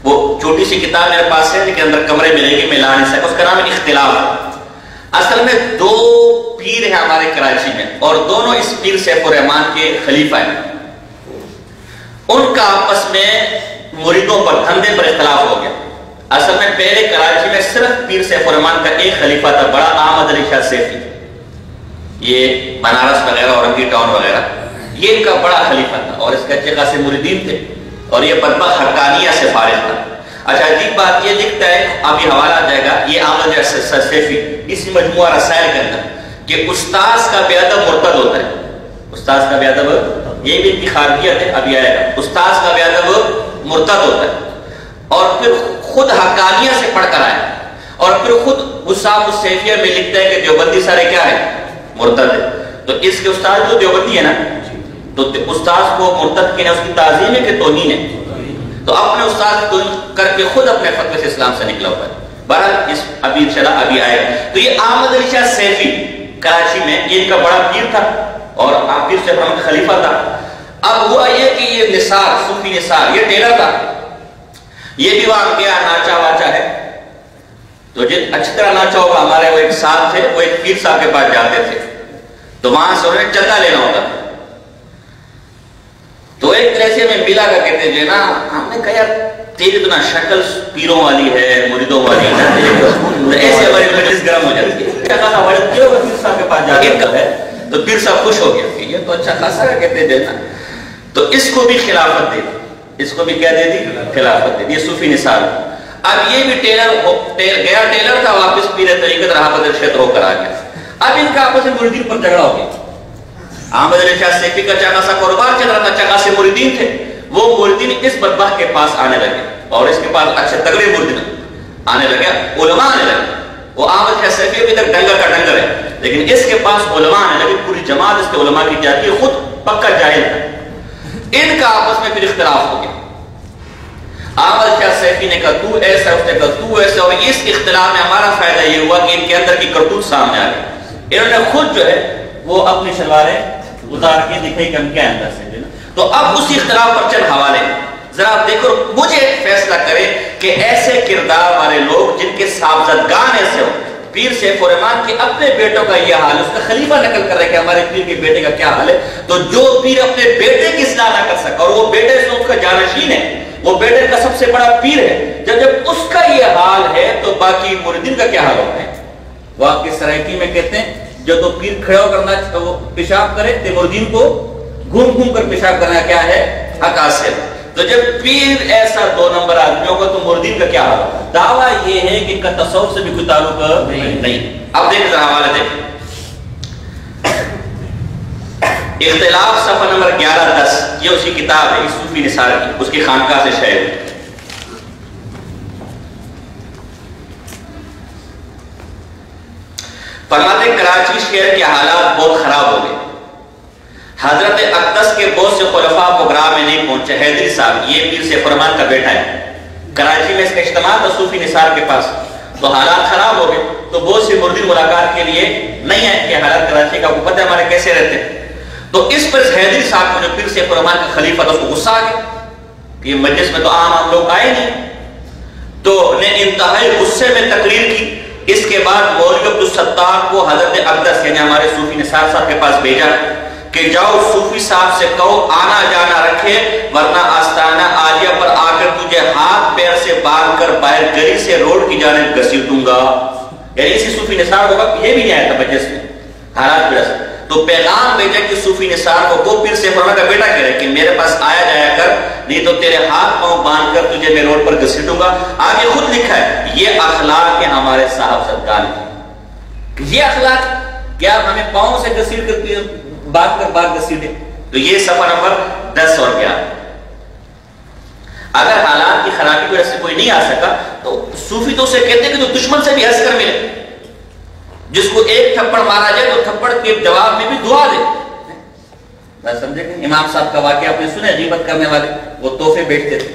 وہ چھوٹی سی کتاب میرے پاس ہے لیکن اندر کمرے ملے گی، میں لا نہیں سکتا، اس کا نام ہے اختلاف۔ اصل میں دو پیر ہیں ہمارے کراچی میں، اور دونوں اس پیر سیف الرحمان کے خلیفہ ہیں، ان کا آپس میں مریدوں پر، دھندے پر اختلاف ہو گیا۔ اصل میں پہلے کراچی میں صرف پیر سیف الرحمان کا ایک خلیفہ تھا، بڑا احمد علی شاہ سیفی، یہ بنارس وغیرہ، اورنگی ٹاؤن وغیرہ، یہ ان کا بڑا خلیفہ تھا، اور اس کے اچھے خاصے مریدین تھے، اور یہ بدبخت حقانیہ سے فارغ تھا۔ اچھا عجیب بات یہ لکھتا ہے، اب یہ حوالہ آ جائے گا، یہ احمد علی شاہ سیفی اسی مجموعہ رسائل کے اندر، کہ استاذ کا بے ادب مرتد ہوتا ہے، استاذ کا بے ادب، یہ بھی ان کی خارجیت ہے، ابھی آئے گا، استاذ کا بے ادب مرتد ہوتا ہے، اور پھر خود حقانیہ سے پڑھ کر آئے، اور پھر خود غصاب السیفیہ میں لکھتا ہے کہ دیوبندی سارے کیا ہے، مرتد ہے۔ تو اس کے استاد جو دیوبندی ہے نا، تو استاذ کو مرتد کہنا اس کی تعظیم ہے کہ توہین ہے؟ تو اپنے استاد کو کر کے خود اپنے فتوے سے اسلام سے نکلا ہوا ہے۔ بہرحال اس ابھی انشاءاللہ ابھی آئے گا۔ تو یہ احمد علی شاہ سیفی کراچی میں، یہ ان کا بڑا پیر تھا، اور آپ پیر سے ہم خلیفہ تھا۔ اب ہوا یہ کہ یہ نثار، صوفی نثار، یہ ٹیلر تھا، یہ بھی وہاں گیا، ناچا واچا ہے، تو جن اچھی طرح ناچا ہوگا، ہمارے وہ ایک صاحب تھے، وہ ایک پیر صاحب کے پاس جاتے تھے، تو وہاں سے انہیں چندہ لینا ہوتا، تو ایک طرح سے میں ملا کر کہتے جو نا، ہم نے کہا یار تیری اتنا شکل پیروں والی ہے، مریدوں والی ہے، تو ایسے ہماری مجلس گرم ہو جاتی ہے، کیا خاصا بڑے پیر صاحب کے پاس جا کے تو پیر صاحب خوش ہو گیا کہ یہ تو اچھا خاصا ہے، کہتے جو نا، تو اس کو بھی خلافت دے دی، اس کو بھی کیا دے دی، خلافت دے دی، یہ صوفی نثار۔ اب یہ بھی ٹیلر گیا، ٹیلر تھا، واپس پیر طریقت رہا بدر شیط ہو کر آ گیا۔ اب ان کا آپس میں مریدین پر جھگڑا ہو گیا، احمد علی شاہ سیفی کا اچھا خاصا کاروبار چل رہا تھا، اچھا خاصے مریدین تھے، وہ مریدین اس بدبخت کے پاس آنے لگے، اور اس کے پاس اچھے تگڑے مریدین آنے لگے، علماء آنے لگے۔ وہ احمد شاہ سیفی ابھی تک ڈنگر کا ڈنگر ہے، لیکن اس کے پاس علماء آنے لگے، پوری جماعت اس کے علماء کی جاتی ہے، خود پکا جاہل تھا۔ ان کا آپس میں پھر اختلاف ہو گیا، احمد شاہ سیفی نے کہا تو ایسا، اس نے کہا تو ایسا، اور اس اختلاف میں ہمارا فائدہ یہ ہوا کہ ان کے اندر کی کرتوت سامنے آ گئی، انہوں نے خود جو ہے وہ اپنی شلواریں اتار کے دکھائی کہ ہم کیا اندر سے جو نا۔ تو اب اسی اختلاف پر چند حوالے، ذرا آپ دیکھو، مجھے فیصلہ کرے کہ ایسے کردار والے لوگ جن کے صاحبزادگان ایسے ہو، پیر سیف الرحمان کے اپنے بیٹوں کا یہ حال، اس کا خلیفہ نقل کر رہا ہے کہ ہمارے پیر کے بیٹے کا کیا حال ہے، تو جو پیر اپنے بیٹے کی اصلاح نہ کر سکا، اور وہ بیٹے سے اس کا جانشین ہے، وہ بیٹے کا سب سے بڑا پیر ہے، جب اس کا یہ حال ہے تو باقی مریدین کا کیا حال ہوتا ہے؟ وہ آپ کی سرائکی میں کہتے ہیں جو تو پیر کھڑا ہو کرنا وہ پیشاب کرے تو مریدین کو گھوم گھوم کر پیشاب کرنا کیا ہے؟ حقاصل۔ تو جب پیر ایسا دو نمبر آدمیوں کا تو مریدین کا کیا حال ہوتا ہے؟ دعویٰ یہ ہے کہ ان کا تصوف سے بھی کوئی تعلق نہیں۔ اب دیکھیں ذرا حوالہ دیکھیں، اختلاف صفحہ نمبر 1110، یہ اسی کتاب ہے، اس صوفی نثار کی، اس کی خانقاہ سے شعر۔ فرماتے کراچی شہر کے حالات بہت خراب ہو گئے، حضرت اقدس کے بہت سے خلفاء پروگرام میں نہیں پہنچے۔ حیدری صاحب یہ پیر سیف الرحمان کا بیٹا ہے، کراچی میں اس کا اجتماع تھا صوفی نثار کے پاس، تو حالات خراب ہو گئے، تو بہت سے مریدین ملاقات کے لیے نہیں آئے کہ حالات کراچی کا کو پتہ ہے ہمارے کیسے رہتے ہیں، تو اس پر حیدری صاحب کو جو پیر سیف الرحمان کا خلیفہ تھا اس کو غصہ آ گیا کہ مجلس میں تو عام لوگ آئے نہیں، تو نے انتہائی غصے میں تقریر کی۔ اس کے بعد مولوی عبدالستار کو حضرت اقدس یعنی ہمارے صوفی نثار صاحب کے پاس بھیجا کہ جاؤ صوفی صاحب سے کہو آنا جانا رکھے، ورنہ آستانہ عالیہ پر آ کر تجھے ہاتھ پیر سے باندھ کر باہر گلی سے روڈ کی جانب گھسیٹوں گا۔ یعنی اسی صوفی نثار ہوگا یہ بھی نہیں آیا تھا مجلس میں، حالات پہ تو پیغام بھیجا کہ صوفی نثار کو وہ پیر سیف الرحمان کا بیٹا کہہ رہے کہ میرے پاس آیا جایا کر، نہیں تو تیرے ہاتھ پاؤں باندھ کر تجھے میں روڈ پر گھسیٹوں گا۔ آگے خود لکھا ہے یہ اخلاق ہے ہمارے صاحب سرکار کی، یہ اخلاق کیا ہمیں پاؤں سے گھسیٹ کر باندھ کر باہر گھسیٹے؟ تو یہ صفحہ نمبر 10 اور 11۔ اگر حالات کی خرابی کی وجہ سے کوئی نہیں آ سکا تو صوفی تو اسے کہتے ہیں کہ تو دشمن سے بھی ہنس کر ملے، جس کو ایک تھپڑ مارا جائے تو تھپڑ کے جواب میں بھی دعا دے۔ بات سمجھے کہ امام صاحب کا واقعہ آپ نے سنے، غیبت کرنے والے وہ تحفے بیچتے تھے۔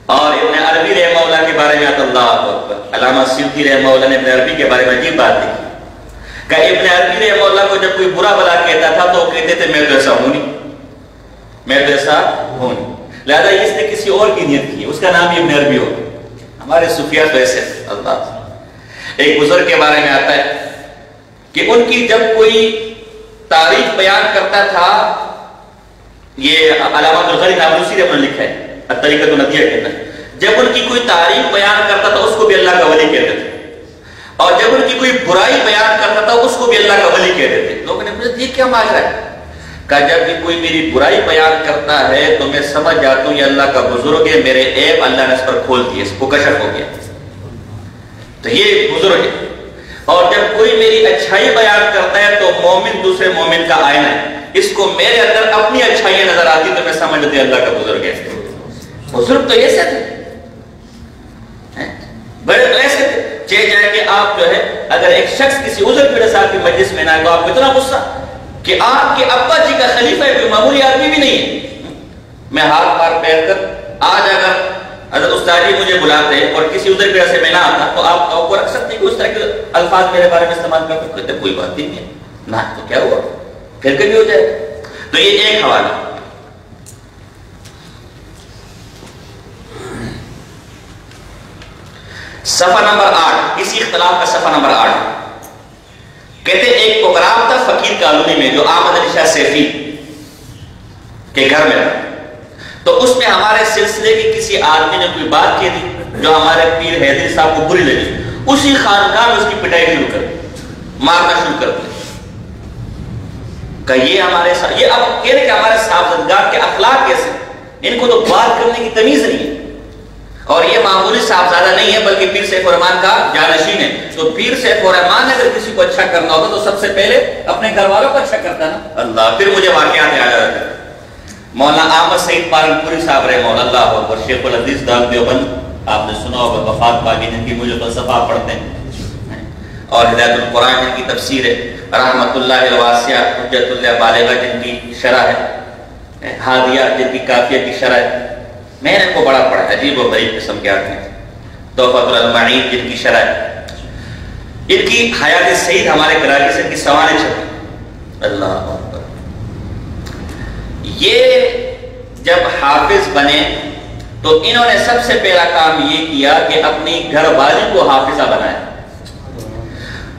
اور ابن عربی رحمہ اللہ کے بارے میں اللہ اکبر، علامہ سیوطی رحمہ اللہ نے ابن عربی کے بارے میں عجیب بات لکھی کہ ابن عربی رحمہ اللہ کو جب کوئی برا بلا کہتا تھا تو وہ کہتے تھے میں تو ایسا ہوں نہیں، میں تو ایسا ہوں نہیں، لہذا اس نے کسی اور کی نیت کی، اس کا نام ہی ابن عربی ہو۔ ہمارے صوفیہ تو ایسے اللہ۔ ایک بزرگ کے بارے میں آتا ہے کہ ان کی جب کوئی تاریخ بیان کرتا تھا، یہ علامہ الغنی نابلسی نے لکھا ہے الطریقۃ الندیہ کہتا ہے، جب ان کی کوئی تاریخ بیان کرتا تھا اس کو بھی اللہ کا ولی کہتے تھے، اور جب ان کی کوئی برائی بیان کرتا تھا اس کو بھی اللہ کا ولی کہتے تھے۔ لوگوں نے پوچھا یہ کیا مانگ رہا ہے؟ کہا جب بھی کوئی میری برائی بیان کرتا ہے تو میں سمجھ جاتا ہوں یہ اللہ کا بزرگ ہے، میرے عیب اللہ نے اس پر کھول دیے، اس کو کشف ہو گیا، تو یہ بزرگ ہے۔ اور جب کوئی میری اچھائی بیان کرتا ہے تو مومن دوسرے مومن کا آئینہ ہے، اس کو میرے اندر اپنی اچھائیاں نظر آتی تو میں سمجھ لیتے اللہ کا بزرگ ہے۔ بزرگ تو ایسے تھے، بڑے تو ایسے تھے، چاہے جائے کہ آپ جو ہے اگر ایک شخص کسی عذر کی وجہ سے آپ کی مجلس میں نہ آئے تو آپ کو اتنا غصہ کہ آپ کے ابا جی کا خلیفہ ہے، کوئی معمولی آدمی بھی نہیں ہے، میں ہاتھ پار پھیر کر آج اگر حضرت استاد جی مجھے بلاتے ہیں اور کسی عذر کی وجہ سے میں نہ آتا تو آپ کو رکھ سکتے ہیں کہ اس طرح کے الفاظ میرے بارے میں استعمال کرتے کہتے کوئی بات نہیں ہے نہ، تو کیا ہوا پھر کبھی ہو جائے۔ تو یہ ایک حوالہ۔ صفحہ نمبر 8، اسی اختلاف کا صفحہ نمبر 8 کہتے ایک پروگرام تھا فقیر کالونی میں جو احمد علی شاہ سیفی کے گھر میں تھا، تو اس میں ہمارے سلسلے کی کسی آدمی نے کوئی بات کی تھی جو ہمارے پیر حیدری صاحب کو بری لگی، اسی خانقاہ میں اس کی پٹائی شروع کر دی، مارنا شروع کر دیا کہ یہ ہمارے یہ اب کہہ رہے کہ ہمارے صاحبزادگار کے اخلاق کیسے، ان کو تو بات کرنے کی تمیز نہیں ہے، اور یہ معمولی صاحبزادہ نہیں ہے بلکہ پیر سیف الرحمان کا جانشین ہے۔ تو پیر سیف الرحمان نے اگر کسی کو اچھا کرنا ہوتا تو سب سے پہلے اپنے گھر والوں کو اچھا کرتا نا اللہ۔ پھر مجھے واقعات یاد آ جاتے، مولانا احمد سعید پالنپوری صاحب رحمہ اللہ اکبر، شیخ الحدیث دار دیوبند، آپ نے سنا ہوگا وفات پا گئی، جن کی مجھے فلسفہ پڑھتے ہیں، اور ہدایت القرآن جن کی تفسیر ہے، رحمت اللہ الواسعہ حجت اللہ بالغہ جن کی شرح ہے، ہادیہ جن کی کافیہ کی شرح ہے، میں نے ان کو بڑا پڑھا ہے، عجیب و غریب قسم کے آدمی، تحفۃ المعین جن کی شرح ہے، ان کی حیات سعید ہمارے کراچی سے ان کی سوانح چھپی، اللہ اکبر۔ یہ جب حافظ بنے تو انہوں نے سب سے پہلا کام یہ کیا کہ اپنی گھر والی کو حافظہ بنایا،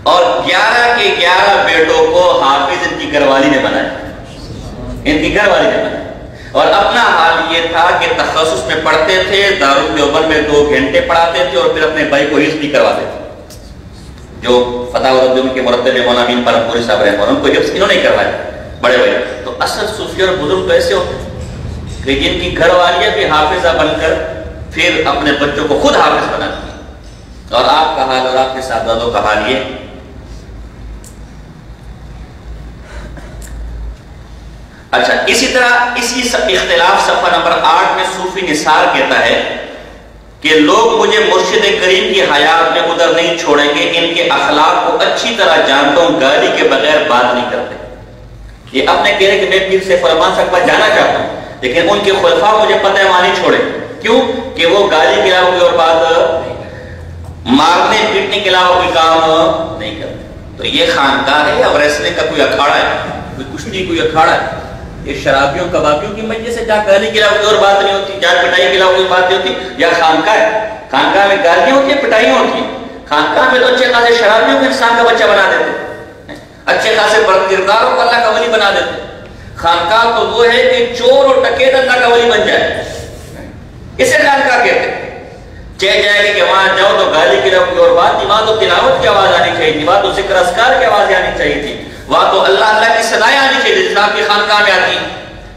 اور 11 کے 11 بیٹوں کو حافظ ان کی گھر والی نے بنایا، ان کی گھر والی نے بنایا، اور اپنا حال یہ تھا کہ تخصص میں پڑھتے تھے، دارالدیوبند میں 2 گھنٹے پڑھاتے تھے اور پھر اپنے بھائی کو حفظ بھی کرواتے تھے، جو فتح الدین کے مرتب مولانا امین پالنپوری صاحب رہے ہیں، ان کو حفظ انہوں نے کروایا بڑے بھائی۔ تو اصل صوفی اور بزرگ تو ایسے ہوتے ہیں کہ جن کی گھر والیاں بھی حافظہ بن کر پھر اپنے بچوں کو خود حافظ بناتی ہیں، اور آپ کا حال اور آپ کے ساداتوں کا حال یہ۔ اچھا، اسی طرح اسی اختلاف صفحہ نمبر 8 میں صوفی نثار کہتا ہے کہ لوگ مجھے مرشد کریم کی حیات میں ادھر نہیں چھوڑیں گے، ان کے اخلاق کو اچھی طرح جانتا ہوں، گالی کے بغیر بات نہیں کرتے۔ یہ اپنے کہہ رہے کہ میں پیر سیف الرحمان صاحب پر جانا چاہتا ہوں، لیکن ان کے خلفاء مجھے پتہ ہے وہاں نہیں چھوڑے، کیوں کہ وہ گالی کے علاوہ کوئی اور بات، مارنے پیٹنے کے علاوہ کوئی کام نہیں کرتے۔ تو یہ خانقاہ ہے یا ریسلنگ کا کوئی اکھاڑا ہے، کوئی کشتی کوئی اکھاڑا ہے؟ یہ شرابیوں کبابیوں کی مجلس سے جہاں گالی کے علاوہ کوئی اور بات نہیں ہوتی، جہاں پٹائی کے علاوہ کوئی بات نہیں ہوتی، یا خانقاہ ہے؟ خانقاہ میں گالیاں ہوتی ہیں، پٹائیاں ہوتی ہیں۔ خانقاہ میں تو اچھے خاصے شرابیوں کو انسان کا بچہ بنا دیتے ہیں، اچھے خاصے کرداروں کو اللہ کا ولی بنا دیتے ہیں۔ خانقاہ تو وہ ہے کہ چور اور ڈکیت اللہ کا ولی بن جائے، اسے خانقاہ کہتے ہیں۔ چاہے جائے کہ وہاں جاؤ تو گالی کی کوئی اور بات نہیں، وہاں تو تلاوت کی آواز آنی چاہیے تھی، وہاں تو ذکر اذکار کی آواز آنی چاہیے تھی، وہاں تو اللہ کی صدائیں آنی چاہیے تھی، جس آپ کی خانقاہ میں آتی ہیں۔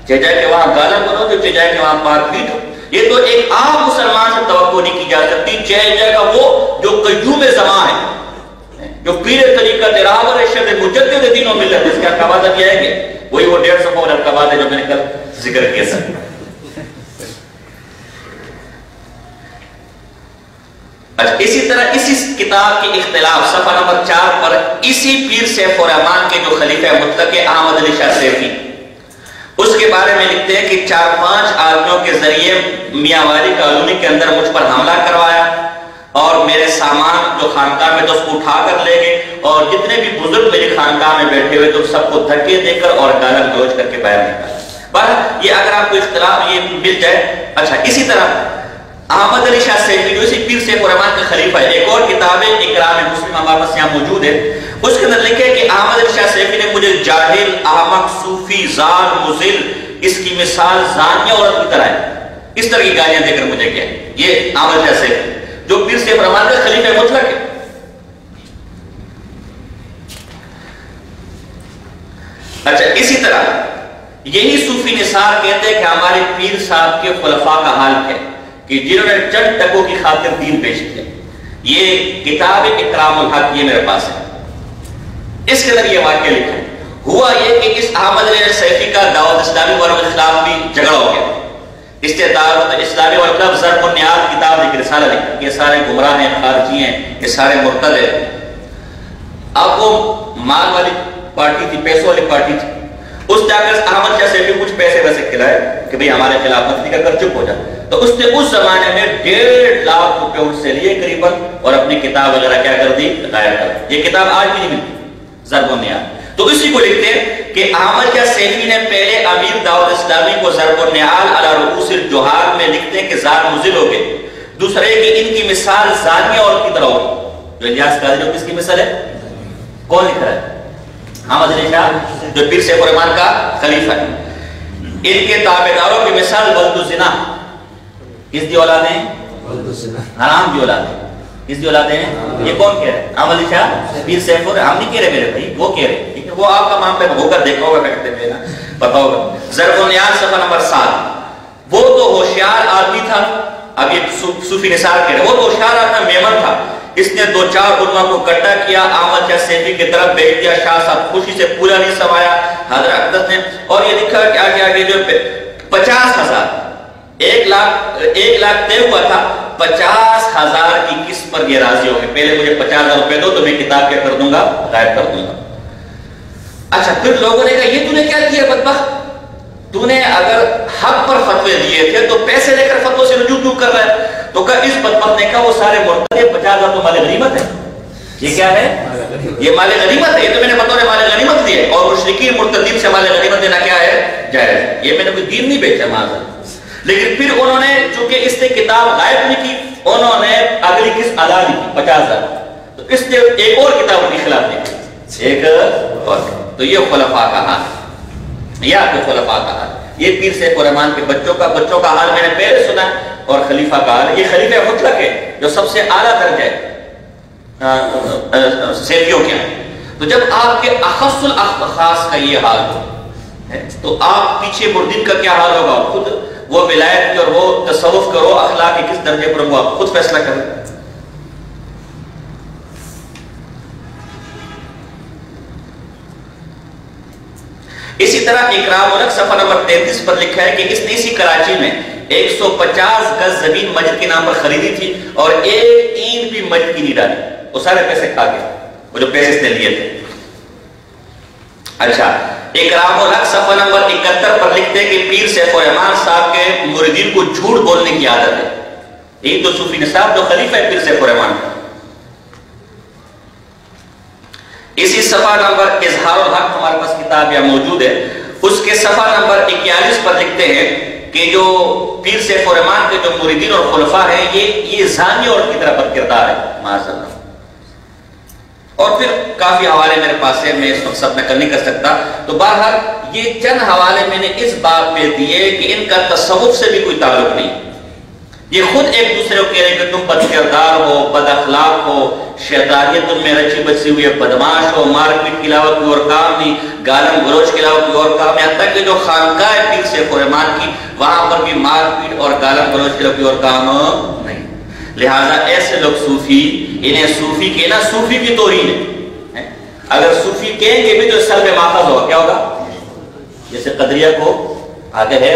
چاہے جائے کہ وہاں گالا بنو تو چاہے جائے کہ وہاں مار پیٹ ہو، یہ تو ایک عام مسلمان سے توقع نہیں کی جا سکتی۔ چاہے جائے گا وہ جو قیوم زمان ہے، جو پیر طریقت راہبر ارشد مجدد دین و ملت، اس کے القابات اب یہ ہے کہ وہی وہ 150 قول القابات ہے جو میں نے کل ذکر کیا تھا۔ اچھا، اسی طرح اسی کتاب کے اختلاف صفحہ نمبر 4 پر اسی پیر سیف الرحمان کے جو خلیفہ مطلق احمد علی شاہ سیفی، اس کے بارے میں لکھتے ہیں کہ 4-5 آدمیوں کے ذریعے میاں والی کالونی کے اندر مجھ پر حملہ کروایا اور میرے سامان جو خانقاہ میں تو اس کو اٹھا کر لے گئے، اور جتنے بھی بزرگ میری خانقاہ میں بیٹھے ہوئے تو سب کو دھکے دے کر اور گالا گلوچ کر کے باہر نکالا۔ بہرحال یہ اگر آپ کو اختلاف یہ مل جائے۔ اچھا، اسی طرح احمد علی شاہ سیفی جو اسی پیر سیف الرحمان کے خلیفہ ہے، ایک اور کتاب ہے اکرام مسلم ہمارے پاس یہاں موجود ہے، اس کے اندر لکھے کہ احمد علی شاہ سیفی نے مجھے جاہل، احمق، صوفی، زال، مضل، اس کی مثال زانیہ عورت کی طرح ہے، اس طرح کی گالیاں دے کر مجھے کیا۔ یہ احمد علی شاہ سیفی جو پیر سیف الرحمان کا خلیفہ مطلق ہے۔ اچھا، اسی طرح یہی صوفی نثار کہتے ہیں کہ ہمارے پیر صاحب کے خلفاء کا حال کیا کہ جنہوں نے چند ٹکوں کی خاطر دین پیش کیا۔ یہ کتاب اکرام الحق یہ میرے پاس ہے، اس کے اندر یہ واقعہ لکھا ہے۔ ہوا یہ کہ اس احمد علی سیفی کا دعوت اسلامی والوں کے خلاف بھی جھگڑا ہو گیا، اس نے دعوت اسلامی والوں کے خلاف ضرب النیال کتاب لکھی، رسالہ لکھا، یہ سارے گمراہ ہیں، خارجی ہیں، یہ سارے مرتد ہیں۔ اب وہ مال والی پارٹی تھی، پیسوں والی پارٹی تھی، اس جا کر احمد شاہ سیفی کچھ پیسے ویسے کھلائے کہ بھئی ہمارے خلاف مت لکھا کر چپ ہو جائے، تو اس نے اس زمانے میں 1.5 لاکھ روپے ان سے لیے قریباً، اور اپنی کتاب وغیرہ کیا کر دی، غائب کر دی۔ یہ کتاب آج بھی نہیں ملتی، ضرب النیال۔ تو اسی کو لکھتے ہیں کہ احمد شاہ سیفی نے پہلے امیر دعوت اسلامی کو ضرب النیال علی رؤوس الجہال میں لکھتے ہیں کہ زار مزل ہو گئے، دوسرے کہ ان کی مثال زانیہ عورت کی طرح ہوگی۔ جو الیاس قادری جو کس کی مثال ہے؟ کون لکھ رہا ہے؟ احمد علی شاہ جو پیر سیف الرحمان کا خلیفہ ہے۔ ان کے تابعداروں کی مثال ولد الزنا، کس دی اولاد ہیں؟ حرام دی اولاد ہیں۔ کس دی اولاد ہیں؟ یہ کون کہہ رہے ہیں؟ احمد علی شاہ پیر سیف الرحمان، ہم نہیں کہہ رہے میرے بھائی، وہ کہہ رہے ہیں، وہ آپ کا معاملہ ہو کر دیکھا ہوگا، کہتے ہیں نا، پتا ہوگا۔ ضرب النیال صفحہ نمبر 7، وہ تو ہوشیار آدمی تھا، اب یہ صوفی نثار کہہ رہے ہیں، وہ تو ہوشیار آدمی میمن تھا، اس نے 2-4 علماء کو اکٹھا کیا، احمد شاہ سیفی کی طرف بھیج دیا، شاہ صاحب خوشی سے پورا نہیں سمایا حضرت نے، اور یہ لکھا کہ آگے آگے جو 50,000 1 لاکھ طے ہوا تھا، 50,000 کی قسط پر یہ راضی ہو گئے، پہلے مجھے 50,000 روپے دو تو میں کتاب کیا کر دوں گا، غائب کر دوں گا۔ اچھا، پھر لوگوں نے کہا یہ تو نے کیا کیا بدبخت، تو نے اگر حق پر فتوے دیے تھے تو پیسے لے کر فتووں سے رجوع کیوں کر رہا ہے؟ تو کہا اس بدبخت نے کہا وہ سارے مرتد 50,000 تو مال غنیمت ہے۔ یہ کیا ہے؟ یہ مال غنیمت ہے، یہ تو میں نے بطور مال غنیمت دیے، اور مشرکین مرتدین سے مال غنیمت دینا کیا ہے؟ جائز ہے، یہ میں نے کوئی دین نہیں بیچا معاذ۔ لیکن پھر انہوں نے چونکہ اس نے کتاب غائب نہیں کی، انہوں نے اگلی قسط ادا نہیں کی 50,000، تو اس نے ایک اور کتاب ان کے خلاف لکھی، ایک اور۔ تو یہ خلفاء کا حال ہے، یہ آپ کے خلفاء کا حال ہے۔ یہ پیر سیف الرحمان کے بچوں کا حال میں نے پہلے سنا، اور خلیفہ کا حال، یہ خلیفہ مطلق ہے جو سب سے اعلیٰ درجہ ہے سیفیوں کے ہیں۔ تو جب آپ کے اخص الاخصاص کا یہ حال ہو تو آپ پیچھے مردین کا کیا حال ہوگا؟ خود وہ ولایت اور وہ تصوف کرو، اخلاق کے کس درجے پر ہو آپ خود فیصلہ کریں۔ اسی طرح اکرام الحق صفحہ نمبر 33 پر لکھا ہے کہ اس نے اسی کراچی میں 150 گز زمین مسجد کے نام پر خریدی تھی، اور ایک اینٹ بھی مسجد کی نہیں ڈالی، وہ سارے پیسے کھا گئے، وہ جو پیسے اس نے لیے تھے۔ اچھا، اکرام الحق صفحہ نمبر 71 پر لکھتے ہیں کہ پیر سیف الرحمان صاحب کے مریدین کو جھوٹ بولنے کی عادت ہے۔ یہی تو صوفی نصاب جو خلیفہ ہے پیر سیف الرحمان کا۔ اسی صفحہ نمبر اظہار الحق ہمارے پاس کتاب یہاں موجود ہے، اس کے صفحہ نمبر 41 پر لکھتے ہیں کہ جو پیر سیف الرحمان کے جو مریدین اور خلفاء ہیں یہ زانی اور کی طرح بد کردار ہے معاذ اللہ۔ اور پھر کافی حوالے میرے پاس ہے، میں اس وقت سب نقل نہیں کر سکتا، تو بہرحال یہ چند حوالے میں نے اس بات پہ دیے کہ ان کا تصوف سے بھی کوئی تعلق نہیں، یہ خود ایک دوسرے کو کہہ رہے ہیں کہ تم بد کردار ہو، بد اخلاق ہو، شیطانیت تم میں رچی بچی ہوئی ہے، بدماش ہو، مار پیٹ کے علاوہ کوئی اور کام نہیں، گالم گلوچ کے علاوہ کوئی اور کام نہیں، حتیٰ کہ جو خانقاہ ہے پیر سیف الرحمان کی وہاں پر بھی مار پیٹ اور گالم گلوچ کے علاوہ کوئی اور کام نہیں۔ لہٰذا ایسے لوگ صوفی، انہیں صوفی کہنا صوفی کی توہین ہے۔ اگر صوفی کہیں گے بھی تو سلب ماخذ ہوگا، کیا ہوگا؟ جیسے قدریہ کو آگے ہے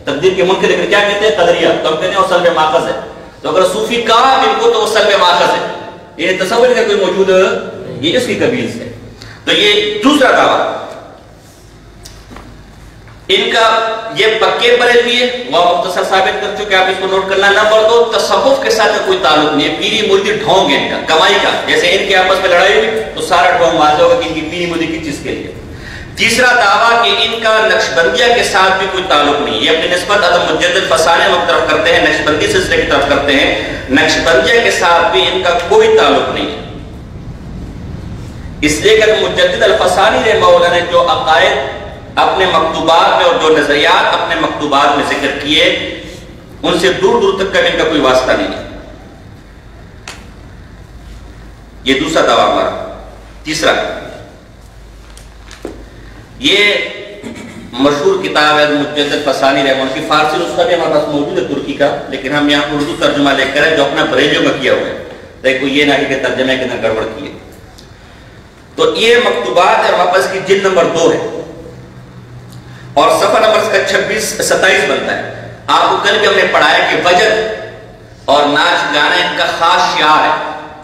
تقدیر کے منکر لیکن کیا کہتے ہیں؟ قدریہ، تو ہم کہتے ہیں وہ سلب ماخذ ہے، تو اگر صوفی کہا بھی ان کو تو وہ سلب ماخذ ہے، یہ تصور کا کوئی موجود یہ اس کی قبیل سے۔ تو یہ دوسرا دعویٰ ان کا یہ پکے بریلوی ہے، وہ مختصر ثابت کر چکے، آپ اس کو نوٹ کرنا۔ نمبر 2، تصوف کے ساتھ کوئی تعلق نہیں ہے، پیری مردی ڈھونگ ہے ان کا، کمائی کا، جیسے ان کے آپس میں لڑائی ہوئی تو سارا ڈھونگ واضح ہوگا کہ ان کی پیری مردی کس چیز کے لیے۔ تیسرا دعویٰ کہ ان کا نقشبندیہ کے ساتھ بھی کوئی تعلق نہیں، یہ اپنی نسبت عدم مجدد فسانے میں طرف کرتے ہیں، نقشبندی سلسلے کی طرف کرتے ہیں، نقشبندیہ کے ساتھ بھی ان کا کوئی تعلق نہیں ہے۔ اس لیے کہ مجدد الفسانی رحمہ اللہ نے جو عقائد اپنے مکتوبات میں اور جو نظریات اپنے مکتوبات میں ذکر کیے ان سے دور دور تک کا ان کا کوئی واسطہ نہیں ہے۔ یہ دوسرا دعویٰ ہمارا۔ تیسرا، یہ مشہور کتاب ہے مجدد فسانی رحمہ اللہ کی، فارسی نسخہ بھی ہمارے پاس موجود ہے ترکی کا، لیکن ہم یہاں اردو ترجمہ لے کر جو اپنا بریلیوں میں کیا ہوا ہے، دیکھو یہ نہ کہ ترجمے کے اندر گڑبڑ کی ہے۔ تو یہ مکتوبات ہے، ہمارے پاس کی جلد نمبر 2 ہے اور صفحہ نمبر اس کا 27 بنتا ہے۔ آپ کو کل بھی ہم نے پڑھایا کہ وجد اور ناچ گانا ان کا خاص شعار ہے،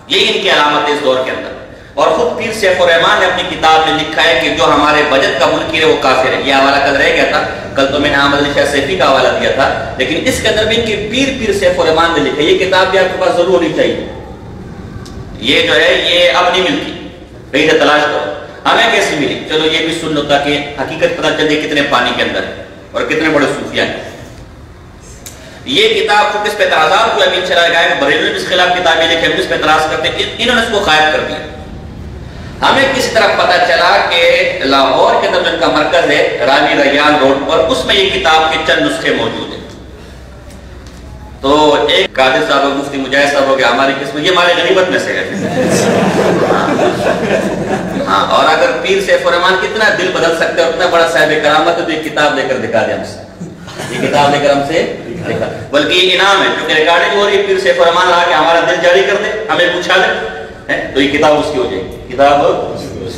یہی ان کی علامت ہے اس دور کے اندر۔ اور خود پیر سیف الرحمان نے اپنی کتاب میں لکھا ہے کہ جو ہمارے وجد کا منکر ہے وہ کافر ہے۔ یہ حوالہ کل رہ گیا تھا، کل تو میں نے احمد علی شاہ سیفی کا حوالہ دیا تھا، لیکن اس کے اندر بھی ان کے پیر سیف الرحمان نے لکھا ہے۔ یہ کتاب بھی آپ کے پاس ضرور ہونی چاہیے، یہ جو ہے یہ اب نہیں ملتی، کہیں سے تلاش کرو۔ ہمیں کیسی ملی؟ چلو یہ بھی سن لو تاکہ حقیقت پتہ چلے کتنے پانی کے اندر ہے اور کتنے بڑے صوفیاء ہیں۔ یہ کتاب چونکہ اس پہ اعتراضات کو امین چلا گیا ہے، بریلوی بھی اس خلاف کتابیں لکھے، ہم اس پہ اعتراض کرتے ہیں، انہوں نے اس کو غائب کر دیا۔ ہمیں کس طرح پتہ چلا کہ لاہور کے اندر جن کا مرکز ہے راوی ریان روڈ پر، اس میں یہ کتاب کے چند نسخے موجود ہیں۔ تو ایک قادر صاحب مفتی مجاہد صاحب ہو گیا ہماری قسم، یہ ہمارے غنیمت میں سے ہے۔ ہاں، اور اگر پیر سیف الرحمان کتنا دل بدل سکتے ہیں اور اتنا بڑا صاحب کرامت ہے تو یہ کتاب لے کر دکھا دے ہم سے، یہ کتاب لے کر ہم سے دکھا، بلکہ یہ انعام ہے کیونکہ ریکارڈنگ ہو رہی ہے، پیر سیف الرحمان آ کے ہمارا دل جاری کر دے، ہمیں پوچھا دے تو یہ کتاب اس کی ہو جائے گی، کتاب۔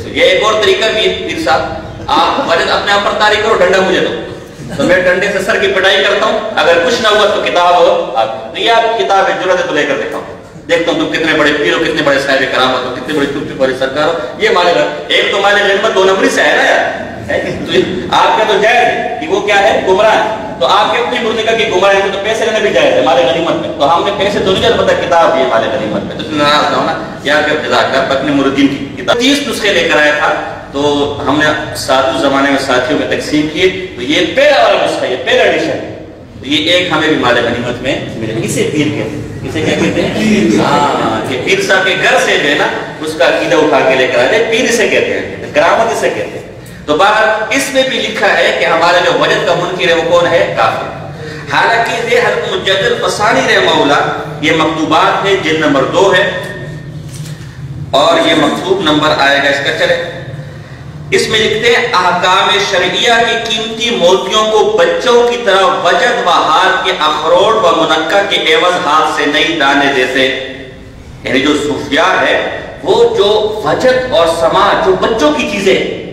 یہ ایک اور طریقہ بھی ہے پیر صاحب، آپ وجد اپنے آپ پر طاری کرو، ڈنڈا مجھے دو تو میں ڈنڈے سے سر کی پٹائی کرتا ہوں، اگر کچھ نہ ہوا تو کتاب تو یہ آپ کتاب ہے، جرأت ہے تو لے کر دکھاؤں، دیکھتا ہوں تم کتنے بڑے پیر ہو، کتنے بڑے صاحب کرامت ہو، کتنے بڑے چپ چپ بڑے سرکار ہو۔ یہ مالے ایک تو مالے غنیمت 2 نمبری سے ہے نا یار، آپ کا تو جائز ہے کہ وہ کیا ہے گمراہ ہے، تو آپ کے اپنی مردے کا کہ گمراہ ہے تو پیسے لینا بھی جائز ہے مالے غنیمت میں، تو ہم نے پیسے تو نہیں پتا کتاب دی ہے مالے غنیمت میں، تو ناراض نہ ہونا یا کہ جزاک اپنے مردین کی کتاب 30 نسخے لے کر آیا تھا، تو ہم نے ساتھ زمانے میں ساتھیوں میں تقسیم کیے، تو یہ پہلا والا نسخہ، یہ پہلا ایڈیشن، یہ ایک ہمیں بھی مال غنیمت میں ملے، اسے پیر کہتے ہیں، اسے کیا کہتے ہیں؟ ہاں، کہ پیر صاحب کے گھر سے جو ہے نا اس کا عقیدہ اٹھا کے لے کر آئے، پیر اسے کہتے ہیں، کرامت اسے کہتے ہیں۔ تو بہرحال اس میں بھی لکھا ہے کہ ہمارے جو وجد کا منکر ہے وہ کون ہے؟ کافر۔ حالانکہ یہ حضرت مجدد الفسانی رحمہ اللہ، یہ مکتوبات ہے، جلد نمبر 2 ہے اور یہ مکتوب نمبر آئے گا اس کا، چلے اس میں لکھتے ہیں احکام شرعیہ کی قیمتی موتیوں کو بچوں کی طرح وجد و حال کے اخروٹ و منقع کے عوض ہاتھ سے نہیں دانے دیتے، یعنی جو صوفیاء ہے وہ جو وجد اور سماع جو بچوں کی چیزیں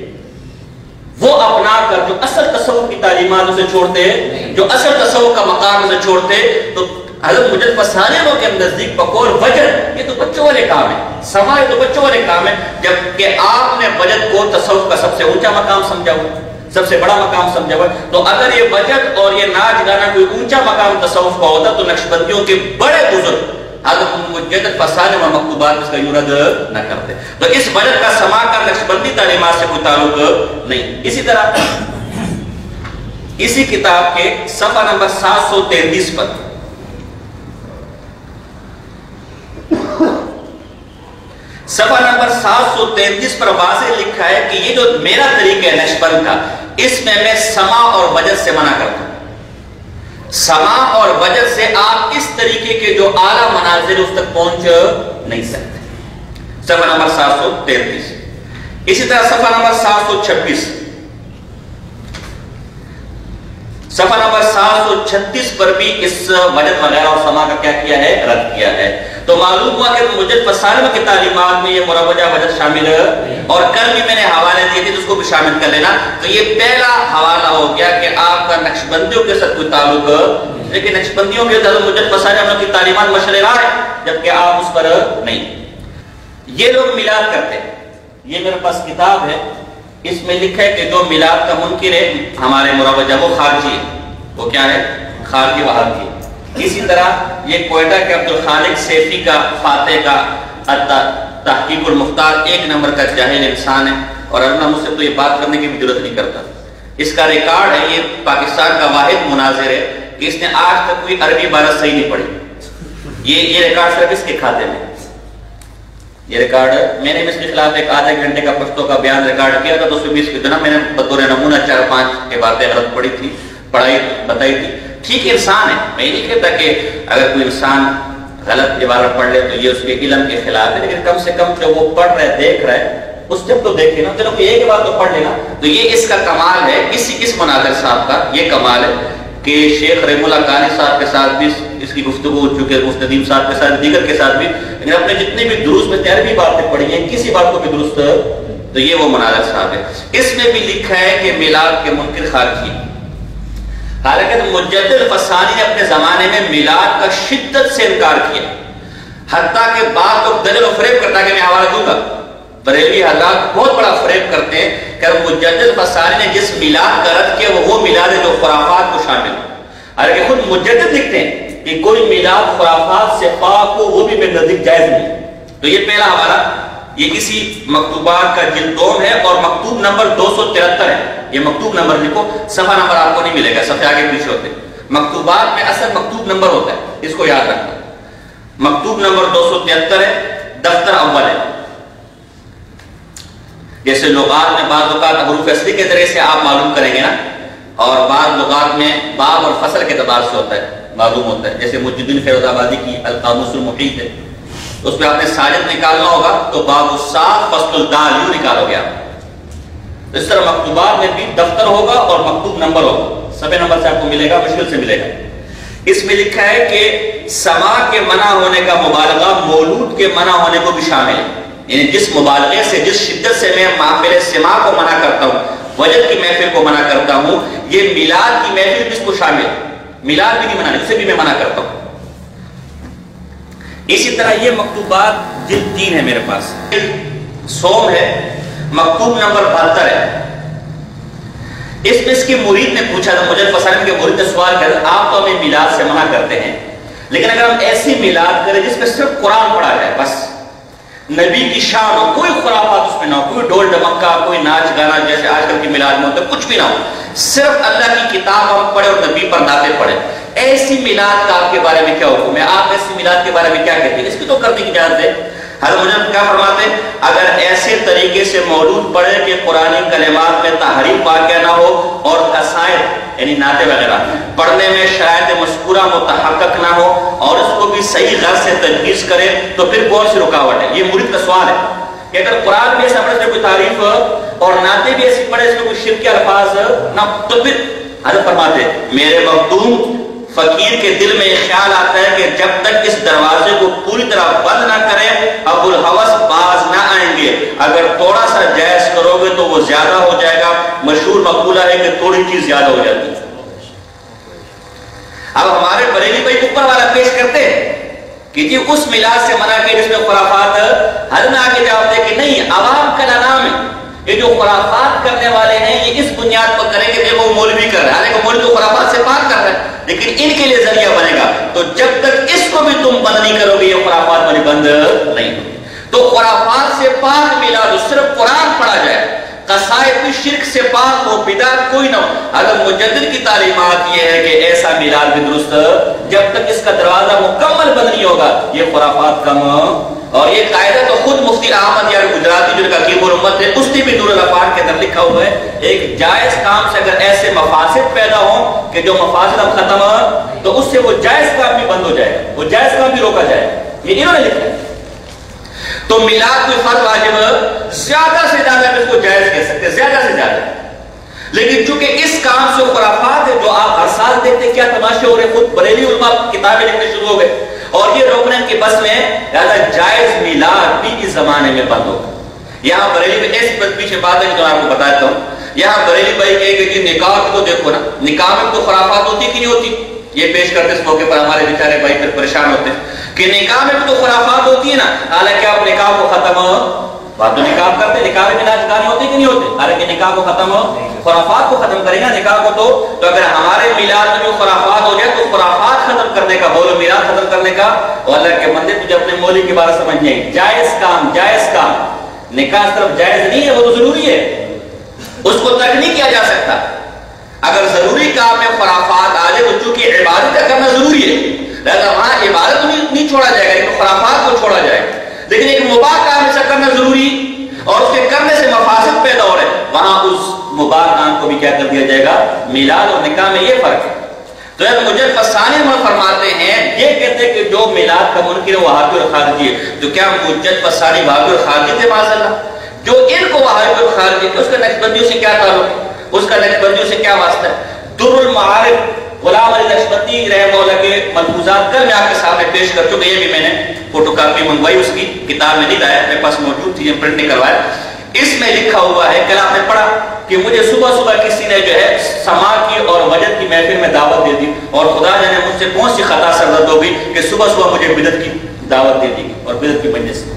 وہ اپنا کر جو اصل تصوف کی تعلیمات اسے چھوڑتے ہیں، جو اصل تصوف کا مقام اسے چھوڑتے، تو حضرت مجدد فسانی کے نزدیک بقول وجد یہ تو بچوں والے کام ہے، سماع یہ تو بچوں والے کام ہے، جبکہ آپ نے وجد کو تصوف کا سب سے اونچا مقام سمجھا ہوا، سب سے بڑا مقام سمجھا ہوا، تو اگر یہ وجد اور یہ ناچ گانا کوئی اونچا مقام تصوف کا ہوتا تو نقشبندیوں کے بڑے بزرگ حضرت مجدد فسانے و مکتوبات اس کا یورد نہ کرتے. تو اس بجٹ کا سما کا نقشبندی تعلیمات سے کوئی تعلق نہیں. اسی طرح اسی کتاب کے صفحہ نمبر 733 پر صفحہ نمبر 733 پر واضح لکھا ہے کہ یہ جو میرا طریقہ ہے نقشبند کا، اس میں سما اور وجد سے منع کرتا ہوں. سما اور وجد سے آپ اس طریقے کے جو اعلیٰ منازل اس تک پہنچ نہیں سکتے. صفحہ نمبر 733. اسی طرح صفحہ نمبر 726 صفحہ نمبر 736 پر بھی اس وجد وغیرہ اور سما کا کیا کیا ہے؟ رد کیا ہے. تو معلوم ہوا کہ مجدد فسانہ کی تعلیمات میں یہ مروجہ وجد شامل ہے. اور کل بھی میں نے حوالے دیے تھے، اس کو بھی شامل کر لینا. تو یہ پہلا حوالہ ہو گیا کہ آپ کا نقشبندیوں کے ساتھ کوئی تعلق، لیکن نقشبندیوں کے حضرت مجدد فسانہ کی تعلیمات مشرع راہ ہے، جبکہ آپ اس پر نہیں. یہ لوگ میلاد کرتے ہیں. یہ میرے پاس کتاب ہے، اس میں لکھا ہے کہ جو میلاد کا منکر ہے ہمارے مروجہ وہ خارجی ہے. وہ کیا ہے؟ خارجی وہابی. اسی طرح یہ کوئٹہ کے عبدالخالق سیفی کا فاتح کا تحقیق المختار 1 نمبر کا جاہل انسان ہے، اور اللہ مجھ سے تو یہ بات کرنے کی بھی ضرورت نہیں کرتا. اس کا ریکارڈ ہے، یہ پاکستان کا واحد مناظر ہے کہ اس نے آج تک کوئی عربی عبارت صحیح نہیں پڑھی. یہ ریکارڈ صرف اس کے کھاتے میں. یہ ریکارڈ میں نے اس کے خلاف ایک آدھے گھنٹے کا پشتو کا بیان ریکارڈ کیا تھا، تو اس میں بھی اس کے جناب میں نے بطور نمونہ 4-5 باتیں غلط پڑھی تھی، پڑھائی بتائی تھی. ٹھیک انسان ہے، میں نہیں کہتا کہ اگر کوئی انسان غلط عبارت پڑھ لے تو یہ اس کے علم کے خلاف ہے، لیکن کم سے کم جو وہ پڑھ رہا ہے دیکھ رہا ہے اس جب تو دیکھے نا. چلو کہ ایک بار تو پڑھ لینا. تو یہ اس کا کمال ہے، اس مناظر صاحب کا یہ کمال ہے کہ شیخ رحم اللہ قانی صاحب کے ساتھ بھی اس کی گفتگو ہو چکی ہے، مستدیم صاحب کے ساتھ، دیگر کے ساتھ بھی، لیکن اپنے جتنے بھی دروس میں 13 باتیں پڑھی ہیں کسی بات کو بھی درست. تو یہ وہ مناظر صاحب ہے. اس میں بھی لکھا ہے کہ میلاد کے منکر خارجی. حالانکہ مجدد فسانی نے اپنے زمانے میں میلاد کا شدت سے انکار کیا، حتیٰ کہ بعض لوگ دجل و فریب کرتا ہے کہ میں حوالہ دوں گا. بریلوی حضرات بہت بڑا فریب کرتے ہیں کہ مجدد فسانی نے جس میلاد کا رد کیا وہ میلاد ہے جو خرافات کو شامل ہے. حالانکہ خود مجدد لکھتے ہیں کہ کوئی میلاد خرافات سے پاک ہو وہ بھی میرے نزدیک جائز نہیں. تو یہ پہلا حوالہ، یہ کسی مکتوبات کا جلد 2 ہے اور مکتوب نمبر 273 ہے. یہ مکتوب نمبر لکھو، صفحہ نمبر آپ کو نہیں ملے گا، صفحے آگے پیچھے ہوتے. مکتوبات میں اصل مکتوب نمبر ہوتا ہے، اس کو یاد رکھنا. مکتوب نمبر 273 ہے، دفتر اول ہے. جیسے لغات میں بعض اوقات حروف اصلی کے ذریعے سے آپ معلوم کریں گے نا، اور بعض لغات میں باب اور فصل کے اعتبار سے ہوتا ہے، معلوم ہوتا ہے. جیسے مجد الدین فیروز آبادی کی القاموس المحیط ہے، اس پہ آپ نے ساجد نکالنا ہوگا تو باب الصاد فصل الدال یوں نکالو گے آپ. اس طرح مکتوبات میں بھی دفتر ہوگا اور مکتوب نمبر ہوگا، صفحے نمبر سے آپ کو ملے گا، مشکل سے ملے گا. اس میں لکھا ہے کہ سما کے منع ہونے کا مبالغہ مولود کے منع ہونے کو بھی شامل ہے. یعنی جس مبالغے سے، جس شدت سے میں محفل سما کو منع کرتا ہوں، وجد کی محفل کو منع کرتا ہوں، یہ میلاد کی محفل بھی اس کو شامل ہے. میلاد بھی نہیں منع، اسے بھی میں منع کرتا ہوں. اسی طرح یہ مکتوبات جلد 3 ہے میرے پاس. سوم ہے، مکتوب نمبر 72 ہے. اس میں اس کی مرید نے پوچھا تھا، مجدد فسانی کے مرید نے سوال کیا تھا، آپ تو ہمیں میلاد سے منع کرتے ہیں، لیکن اگر ہم ایسی میلاد کریں جس میں صرف قرآن پڑھا جائے، بس نبی کی شان ہو، کوئی خرافات اس میں نہ ہو، کوئی ڈول ڈمکا، کوئی ناچ گانا جیسے آج کل کی میلاد میں ہوتا ہے، کچھ بھی نہ ہو، صرف اللہ کی کتاب ہم پڑھیں اور نبی پر نعتیں پڑھیں، ایسی میلاد کا آپ کے بارے میں کیا حکم ہے؟ آپ ایسی میلاد کے بارے میں کیا کہتے ہیں؟ اس کی تو کرنے کی اجازت ہے. حضرت مجدد کیا فرماتے ہیں؟ اگر ایسے طریقے سے مولود پڑھے کہ قرآنی کلمات میں تحریف واقع نہ ہو اور قصائد یعنی نعتیں وغیرہ پڑھنے میں شرائط مذکورہ متحقق نہ ہو اور اس کو بھی صحیح غرض سے تجویز کرے تو پھر کون سی رکاوٹ ہے؟ یہ مرید کا سوال ہے کہ اگر قرآن بھی ایسا پڑھے اس میں کوئی تعریف اور نعتیں بھی ایسی پڑھے اس میں کوئی شرک کے الفاظ نہ، تو پھر حضرت فرماتے میرے مخدوم فقیر کے دل میں خیال آتا ہے کہ جب تک اس دروازے کو پوری طرح بند نہ کرے ابو الحوث باز نہ آئیں گے. اگر تھوڑا سا جائز کرو گے تو وہ زیادہ ہو جائے گا. مشہور مقولہ ہے کہ تھوڑی چیز زیادہ ہو جاتی ہے. اب ہمارے بریلی بھائی اوپر والا پیش کرتے ہیں کہ جی اس میلاد سے منع کے جس میں خرافات، حل میں آگے جواب دے کہ نہیں، عوام کا نام ہے یہ جو خرافات کرنے والے ہیں یہ اس بنیاد پر کریں کہ دیکھو مولوی کر رہا ہے، حالانکہ مولوی تو خرافات سے پاک کر رہا ہے، لیکن ان کے لیے ذریعہ بنے گا. تو جب تک اس کو بھی تم بند نہیں کرو گے یہ خرافات والی بند نہیں ہوگی. تو خرافات سے پاک میلاد صرف قرآن پڑھا جائے، قصائد شرک سے پاک ہو، بدعت کوئی نہ ہو. اگر مجدد کی تعلیمات یہ ہے کہ ایسا میلاد بھی درست، جب تک اس کا دروازہ مکمل بند نہیں ہوگا یہ خرافات کم. اور یہ قاعدہ تو خود مفتی احمد یار گجراتی جو کا حکیم الامت ہے اس نے بھی نور الافاق کے اندر لکھا ہوا ہے، ایک جائز کام سے اگر ایسے مفاسد پیدا ہوں کہ جو مفاسد اب ختم ہو تو اس سے وہ جائز کام بھی بند ہو جائے گا، وہ جائز کام بھی روکا جائے گا. یہ انہوں نے لکھا ہے. تو میلاد کوئی فرض واجب زیادہ سے زیادہ اس کو جائز کہہ سکتے ہیں، زیادہ سے زیادہ. لیکن چونکہ اس کام سے خرافات ہے جو آپ ہر سال دیکھتے کیا تماشے ہو رہے، خود بریلی علماء کتابیں لکھنے شروع ہو گئے اور یہ روکنے کے بس میں زیادہ جائز میلاد بھی اس زمانے میں بند ہوگا. یہاں بریلی میں ایسی پیچھے بات ہے جو آپ کو بتاتا ہوں. یہاں بریلی بھائی کہے گا کہ نکاح کو دیکھو نا، نکاح میں تو خرافات ہوتی کہ نہیں ہوتی؟ یہ پیش کرتے اس موقع پر ہمارے بیچارے بھائی پھر پریشان ہوتے ہیں کہ نکاح میں بھی تو خرافات ہوتی ہے نا، حالانکہ آپ نکاح کو ختم بات تو نکاح کرتے، نکاح میں ناچ گانے ہوتے کہ نہیں ہوتے؟ حالانکہ نکاح کو ختم خرافات کو ختم کرے گا نکاح کو. تو اگر ہمارے میلاد میں جو خرافات ہو جائے تو خرافات ختم کرنے کا، بولو میلاد ختم کرنے کا. اور اللہ کے بندے تجھے اپنے مولی کی بات سمجھ نہیں آئی. جائز کام، جائز کام، نکاح صرف جائز نہیں ہے، وہ تو ضروری ہے، اس کو ترک نہیں کیا جا سکتا. اگر ضروری کام میں خرافات آ جائے تو چونکہ عبادت کا کرنا ضروری ہے، لہذا وہاں عبادت نہیں چھوڑا جائے گا لیکن خرافات کو چھوڑا جائے گا. لیکن ایک مباح کام ایسا کرنا ضروری اور اس کے کرنے سے مفاسد پیدا ہو رہے ہیں، وہاں اس مباح کام کو بھی کیا کر دیا جائے گا. میلاد اور نکاح میں یہ فرق ہے. تو مجدد فسانی فرماتے ہیں، یہ کہتے ہیں کہ جو میلاد کا منکر ہے وہ وہابی اور خارجی ہے. تو کیا مجدد فسانی وہابی اور خارجی تھے؟ معاذ اللہ. جو ان کو وہابی اور خارجی اس کا نقشبندیوں سے کیا تعلق ہے، اس کا نقشبندیوں سے کیا واسطہ ہے؟ در المعارف غلام علی نقشبندی رحمہ اللہ کے ملحوظات کل میں آپ کے سامنے پیش کر چکے. یہ بھی میں نے فوٹو کاپی منگوائی، اس کی کتاب میں نہیں لایا، میرے پاس موجود تھی، پرنٹ نہیں کروایا. اس میں لکھا ہوا ہے، کل آپ نے پڑھا کہ مجھے صبح صبح کسی نے جو ہے سماع کی اور وجد کی محفل میں دعوت دے دی اور خدا جانے مجھ سے کون سی خطا سرزد ہو گئی کہ صبح صبح مجھے بدعت کی دعوت دے دی اور بدعت کی وجہ سے.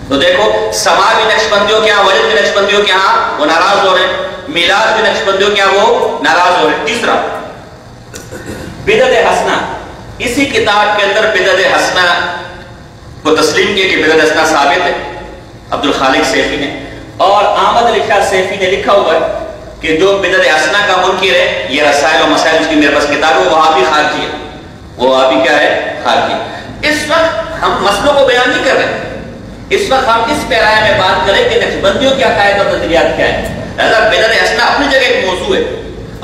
تو دیکھو سماع بھی نقشبندیوں کے ہاں، وجد بھی نقشبندیوں کے ہاں وہ ناراض ہو رہے ہیں، میلاد بھی نقشبندیوں کے ہاں وہ ناراض ہو رہے ہیں. تیسرا بدعت حسنہ، اسی کتاب کے اندر بدعت حسنہ کو تسلیم کیا کہ بدعت حسنہ ثابت ہے عبد الخالق سیفی نے. اور احمد علی شاہ سیفی نے لکھا ہوا ہے کہ جو بدعت حسنہ کا منکر ہے، یہ رسائل و مسائل اس کی میرے پاس کتاب ہے، وہ وہابی خارجی ہے. وہ وہابی کیا ہے؟ خارجی. اس وقت ہم مسئلوں کو بیان نہیں کر رہے، اس وقت ہم اس پیرائے میں بات کریں کہ نقشبندیوں کے عقائد اور نظریات کیا ہے. لہذا بدعت حسنہ اپنی جگہ ایک موضوع ہے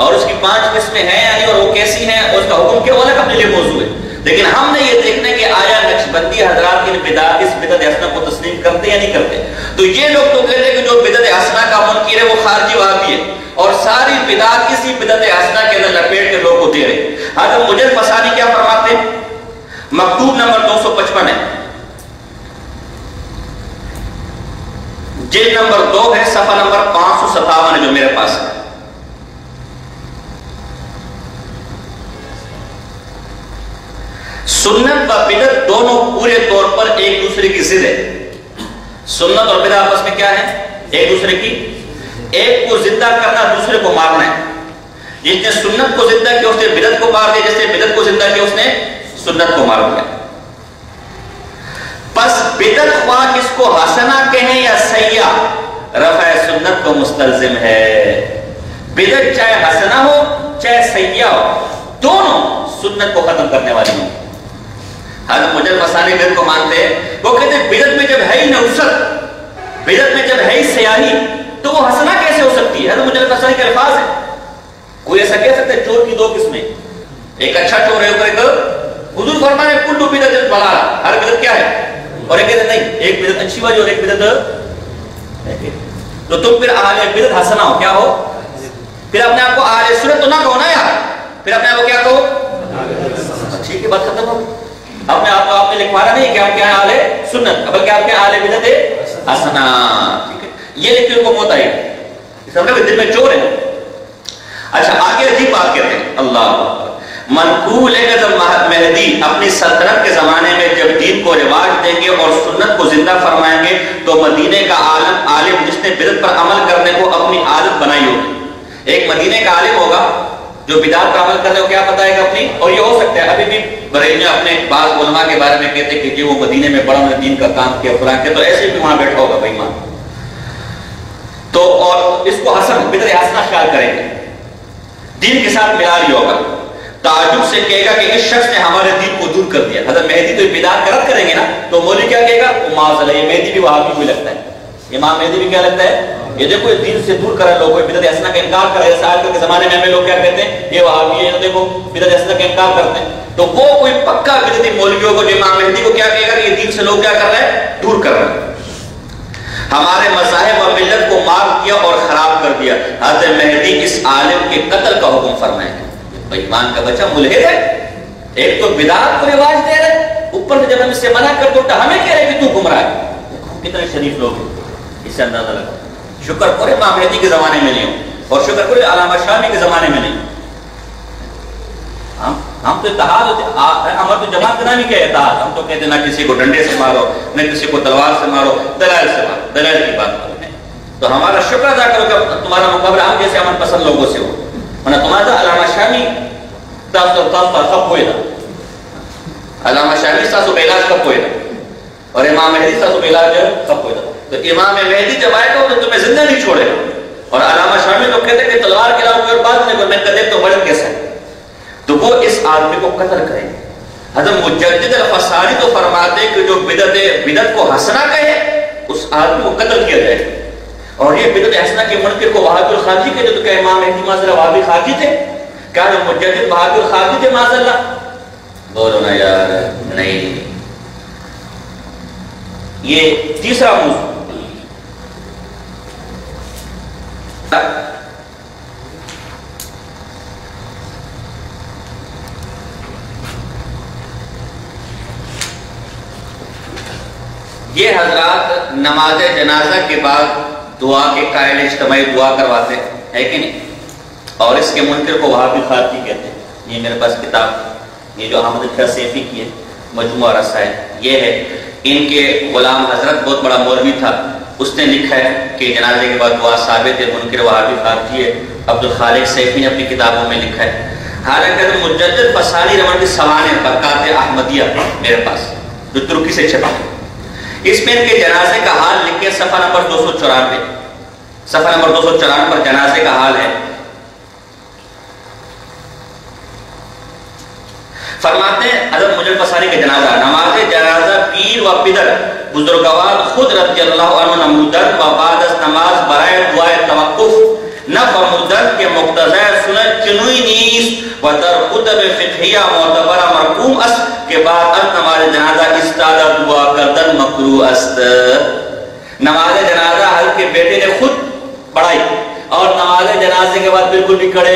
اور اس کی 5 قسمیں ہیں یعنی اور وہ کیسی ہیں اور اس کا حکم کیا، وہ الگ اپنے لیے موضوع ہے. لیکن ہم نے یہ دیکھنا کہ آیا نقشبندی حضرات اس بدعت حسنہ کو تسلیم کرتے یا نہیں کرتے. تو یہ لوگ تو کہتے ہیں کہ جو بدعت حسنہ کا منکر ہے وہ خارجی وہابی ہے اور ساری بدعت اسی بدعت حسنہ کے اندر لپیٹ کے لوگ کو دے رہے ہیں. حضرت مجدد فسانی کیا فرماتے ہیں؟ مکتوب نمبر 255 ہے، جلد نمبر 2 ہے، صفحہ نمبر 557 ہے جو میرے پاس ہے. سنت و بدعت دونوں پورے طور پر ایک دوسرے کی ضد ہے. سنت اور بدعت آپس میں کیا ہے؟ ایک دوسرے کی، ایک کو زندہ کرنا دوسرے کو مارنا ہے. جس نے سنت کو زندہ کیا اس نے بدعت کو مار دیا، جس نے بدعت کو زندہ کیا اس نے سنت کو مار دیا. پس بدعت خواہ کس کو حسنہ کہیں یا سیاح، رفع سنت کو مستلزم ہے. بدعت چاہے حسنہ ہو چاہے سیاح ہو، دونوں سنت کو ختم کرنے والی ہیں. حضرت مجدد فسانی بدعت کو مانتے ہیں، وہ کہتے ہیں بدعت میں جب ہے ہی نوست، بدعت میں جب ہے ہی سیاہی تو وہ حسنہ کیسے ہو سکتی ہے؟ حضرت مجدد فسانی کے الفاظ ہیں. کوئی ایسا کہہ سکتے ہیں چور کی 2 قسمیں، ایک اچھا چور ہے اوپر ایک حضور فرمانے کل بدعت ضلالہ، ہر بدعت کیا ہے؟ اور ایک کہتے نہیں ایک بدعت اچھی والی اور ایک بدعت. تو تم پھر اہل بدعت حسنہ ہو کیا ہو؟ پھر اپنے آپ کو اہل سنت تو نہ کہو نا یار، پھر اپنے آپ کو کیا کہو؟ ٹھیک ہے بات ختم ہو. اپنے آپ کو آپ نے لکھوانا نہیں کہ ہم کیا ہیں اہل سنت، بلکہ آپ کے اہل بدعت حسنہ. ٹھیک ہے، یہ لکھ کے ان کو موت آئی، اس کا مطلب دل میں چور ہے. اچھا آگے عجیب بات کہتے ہیں، اللہ منقول ہے کہ جب مہدی اپنی سلطنت کے زمانے میں جب دین کو رواج دیں گے اور سنت کو زندہ فرمائیں گے تو مدینے کا عالم جس نے بدعت پر عمل کرنے کو اپنی عادت بنائی ہوگی، ایک مدینے کا عالم ہوگا جو بدعت پر عمل کرنے کو کیا بتائے گا اپنی، اور یہ ہو سکتا ہے ابھی بھی بریلوی اپنے بعض علماء کے بارے میں کہتے کہ وہ مدینے میں بڑا دین کا کام کیا فلاں کیا، تو ایسے بھی وہاں بیٹھا ہوگا بھائی ماں، تو اور اس کو حسن بدعت حسنہ خیال کریں گے، دین کے ساتھ ملا لیا ہوگا، تعجب سے کہے گا کہ اس شخص نے ہمارے دین کو دور کر دیا۔ حضرت مہدی تو بدعت کا رد کریں گے نا، تو مولوی کیا کہے گا، معاذ اللہ یہ مہدی بھی وہابی کو لگتا ہے، امام مہدی بھی کیا لگتا ہے، یہ دیکھو یہ دین سے دور کرے لوگوں بدعت حسنہ کا انکار کرے، جیسے آج کل کے زمانے میں ہمیں لوگ کیا کہتے ہیں یہ وہابی ہے، دیکھو بدعت حسنہ کا انکار کرتے ہیں، تو وہ کوئی پکا بدعتی مولوی ہوگا جو امام مہدی کو کیا کہے گا کہ یہ دین سے لوگ کیا کر رہے ہیں، دور کر رہے ہیں، ہمارے مذاہب اور ملت کو مار کیا اور خراب کر دیا۔ حضرت مہدی اس عالم کے قتل کا حکم فرمائیں گے۔ ایمان کا بچہ ملحد ہے، ایک تو بدعت کو رواج دے رہے، اوپر سے جب ہم اس سے منع کر دو تو ہمیں کہہ رہے کہ تو گمراہ ہے۔ کتنے شریف لوگ ہیں، اس سے اندازہ لگا۔ شکر کرے امام مہدی کے زمانے میں نہیں ہو، اور شکر کرے علامہ شامی کے زمانے میں نہیں۔ ہم تو اتحاد ہوتے، ہمارا تو جماعت کا نام ہی کیا ہے اتحاد، ہم تو کہتے نہ کسی کو ڈنڈے سے مارو نہ کسی کو تلوار سے مارو، دلائل سے مارو، دلائل کی بات کرو۔ تو ہمارا شکر ادا کرو کہ تمہارا مقابلہ ہم جیسے امن پسند لوگوں سے ہو، ورنہ تمہارا علامہ شامی کب ہوئے تھا، علامہ شامی ساسو بیلاج کب ہوئے تھا، اور امام مہدی ساسو بیلاج کب ہوئے تھا۔ تو امام مہدی جب آئے گا تو تمہیں زندہ نہیں چھوڑے گا، اور علامہ شامی تو کہتے کہ تلوار کے علاوہ کوئی بات نہیں، میں کہتے تو بڑھ کیسا ہے، تو وہ اس آدمی کو قتل کریں گے۔ حضرت مجدد الفسانی تو فرماتے کہ جو بدعت کو حسنہ کہے اس آدمی کو قتل کیا جائے، اور یہ بدعت حسنہ کے منکر کو وہابی الخارجی کہتے، تو کیا امام مہدی معاذ اللہ وہابی خارجی تھے؟ کیا جو مجدد وہابی الخارجی تھے معاذ اللہ؟ بولو نا یار، نہیں۔ یہ تیسرا موضوع، یہ حضرات نماز جنازہ کے بعد دعا کے قائل اجتماعی دعا کرواتے ہیں کہ نہیں، اور اس کے منکر کو وہابی خارجی کہتے ہیں۔ یہ میرے پاس کتاب، یہ جو احمد شاہ سیفی کی ہے، مجموعہ رسائل، یہ ہے، ان کے غلام حضرت بہت بڑا مولوی تھا، اس نے لکھا ہے کہ جنازے کے بعد دعا ثابت ہے، منکر وہابی خارجی ہے۔ عبد الخالق سیفی نے اپنی کتابوں میں لکھا ہے۔ حالانکہ مجدد فسانی رحمۃ اللہ سوانے برکات احمدیہ میرے پاس جو ترکی سے چھپا ہے، اس میں ان کے جنازے کا حال لکھے صفحہ نمبر 294، صفحہ نمبر 294 پر جنازے کا حال ہے۔ فرماتے ہیں حضرت مجدد فسانی کا جنازہ، نماز جنازہ پیر و پدر بزرگوار خود رضی اللہ عنہ نمودن و بعد از نماز برائے دعائے توقف نہ فرمودن کے مقتضی سنت چنوئی نیست و در خطب فقہیہ معتبرہ مرقوم است کے بعد از نماز جنازہ استادہ دعا کردن مکروہ است۔ نماز جنازہ حضرت کے بیٹے نے خود پڑھائی اور نماز جنازے کے بعد بالکل بھی کھڑے،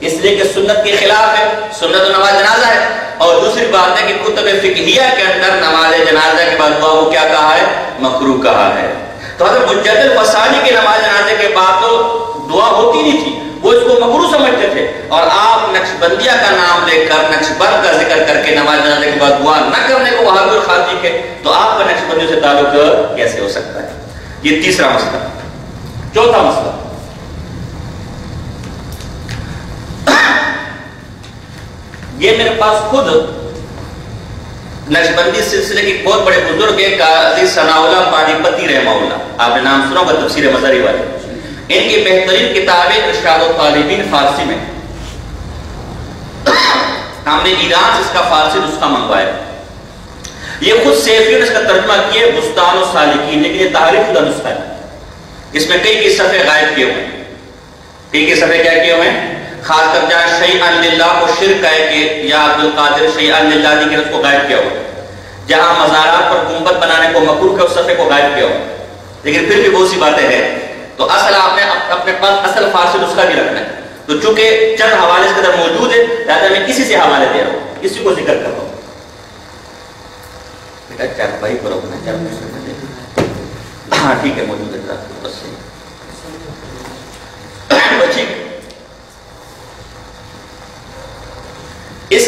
اس لیے کہ سنت کے خلاف ہے، سنت نماز جنازہ ہے، اور دوسری بات ہے کہ کتب فقہیہ کے اندر نماز جنازہ کے بعد دعا کو کیا کہا ہے، مکروہ کہا ہے۔ تو حضرت مجدد فسانی کے نماز جنازے کے بعد تو دعا ہوتی نہیں تھی، وہ اس کو مکروہ سمجھتے تھے، اور آپ نقشبندیہ کا نام لے کر نقشبند کا ذکر کر کے نماز جنازے کے بعد دعا نہ کرنے کو وہابی الخارجی کے، تو آپ کا نقشبندیوں سے تعلق کیسے ہو سکتا ہے؟ یہ تیسرا مسئلہ۔ چوتھا مسئلہ، یہ میرے پاس خود نقشبندی سلسلے کی بہت بڑے بزرگ ہیں، قاضی ثناء اللہ پانی پتی رحمہ اللہ، آپ نے نام سنا ہوگا، تفسیر مظہری والے، ان کی بہترین کتاب ارشاد الطالبین فارسی میں، ہم نے ایران سے اس کا فارسی نسخہ منگوایا، یہ خود سیفیوں نے اس کا ترجمہ کیا ہے بستان السالکین، لیکن یہ تحریف کا نسخہ ہے، اس میں کئی صفحے غائب کیے ہوئے ہیں، کئی صفحے کیا کیے ہوئے ہیں، خاص کر جہاں شیئا للہ کو شرک ہے کہ یا عبد القادر شیئا للہ دی کے اس کو غائب کیا ہوا، جہاں مزارات پر گنبد بنانے کو مکروہ ہے اس صفحے کو غائب کیا ہوا، لیکن پھر بھی بہت سی باتیں ہیں، تو اصل آپ نے اپنے پاس اصل فارسی نسخہ بھی رکھنا ہے، تو چونکہ چند حوالے اس کے اندر موجود ہے لہٰذا میں کسی سے حوالے دے رہا ہوں، کسی کو ذکر کر رہا ہوں۔ بیٹا چار بھائی کو رکھنا، چار بھائی، ہاں ٹھیک ہے، موجود ہے، بس ٹھیک۔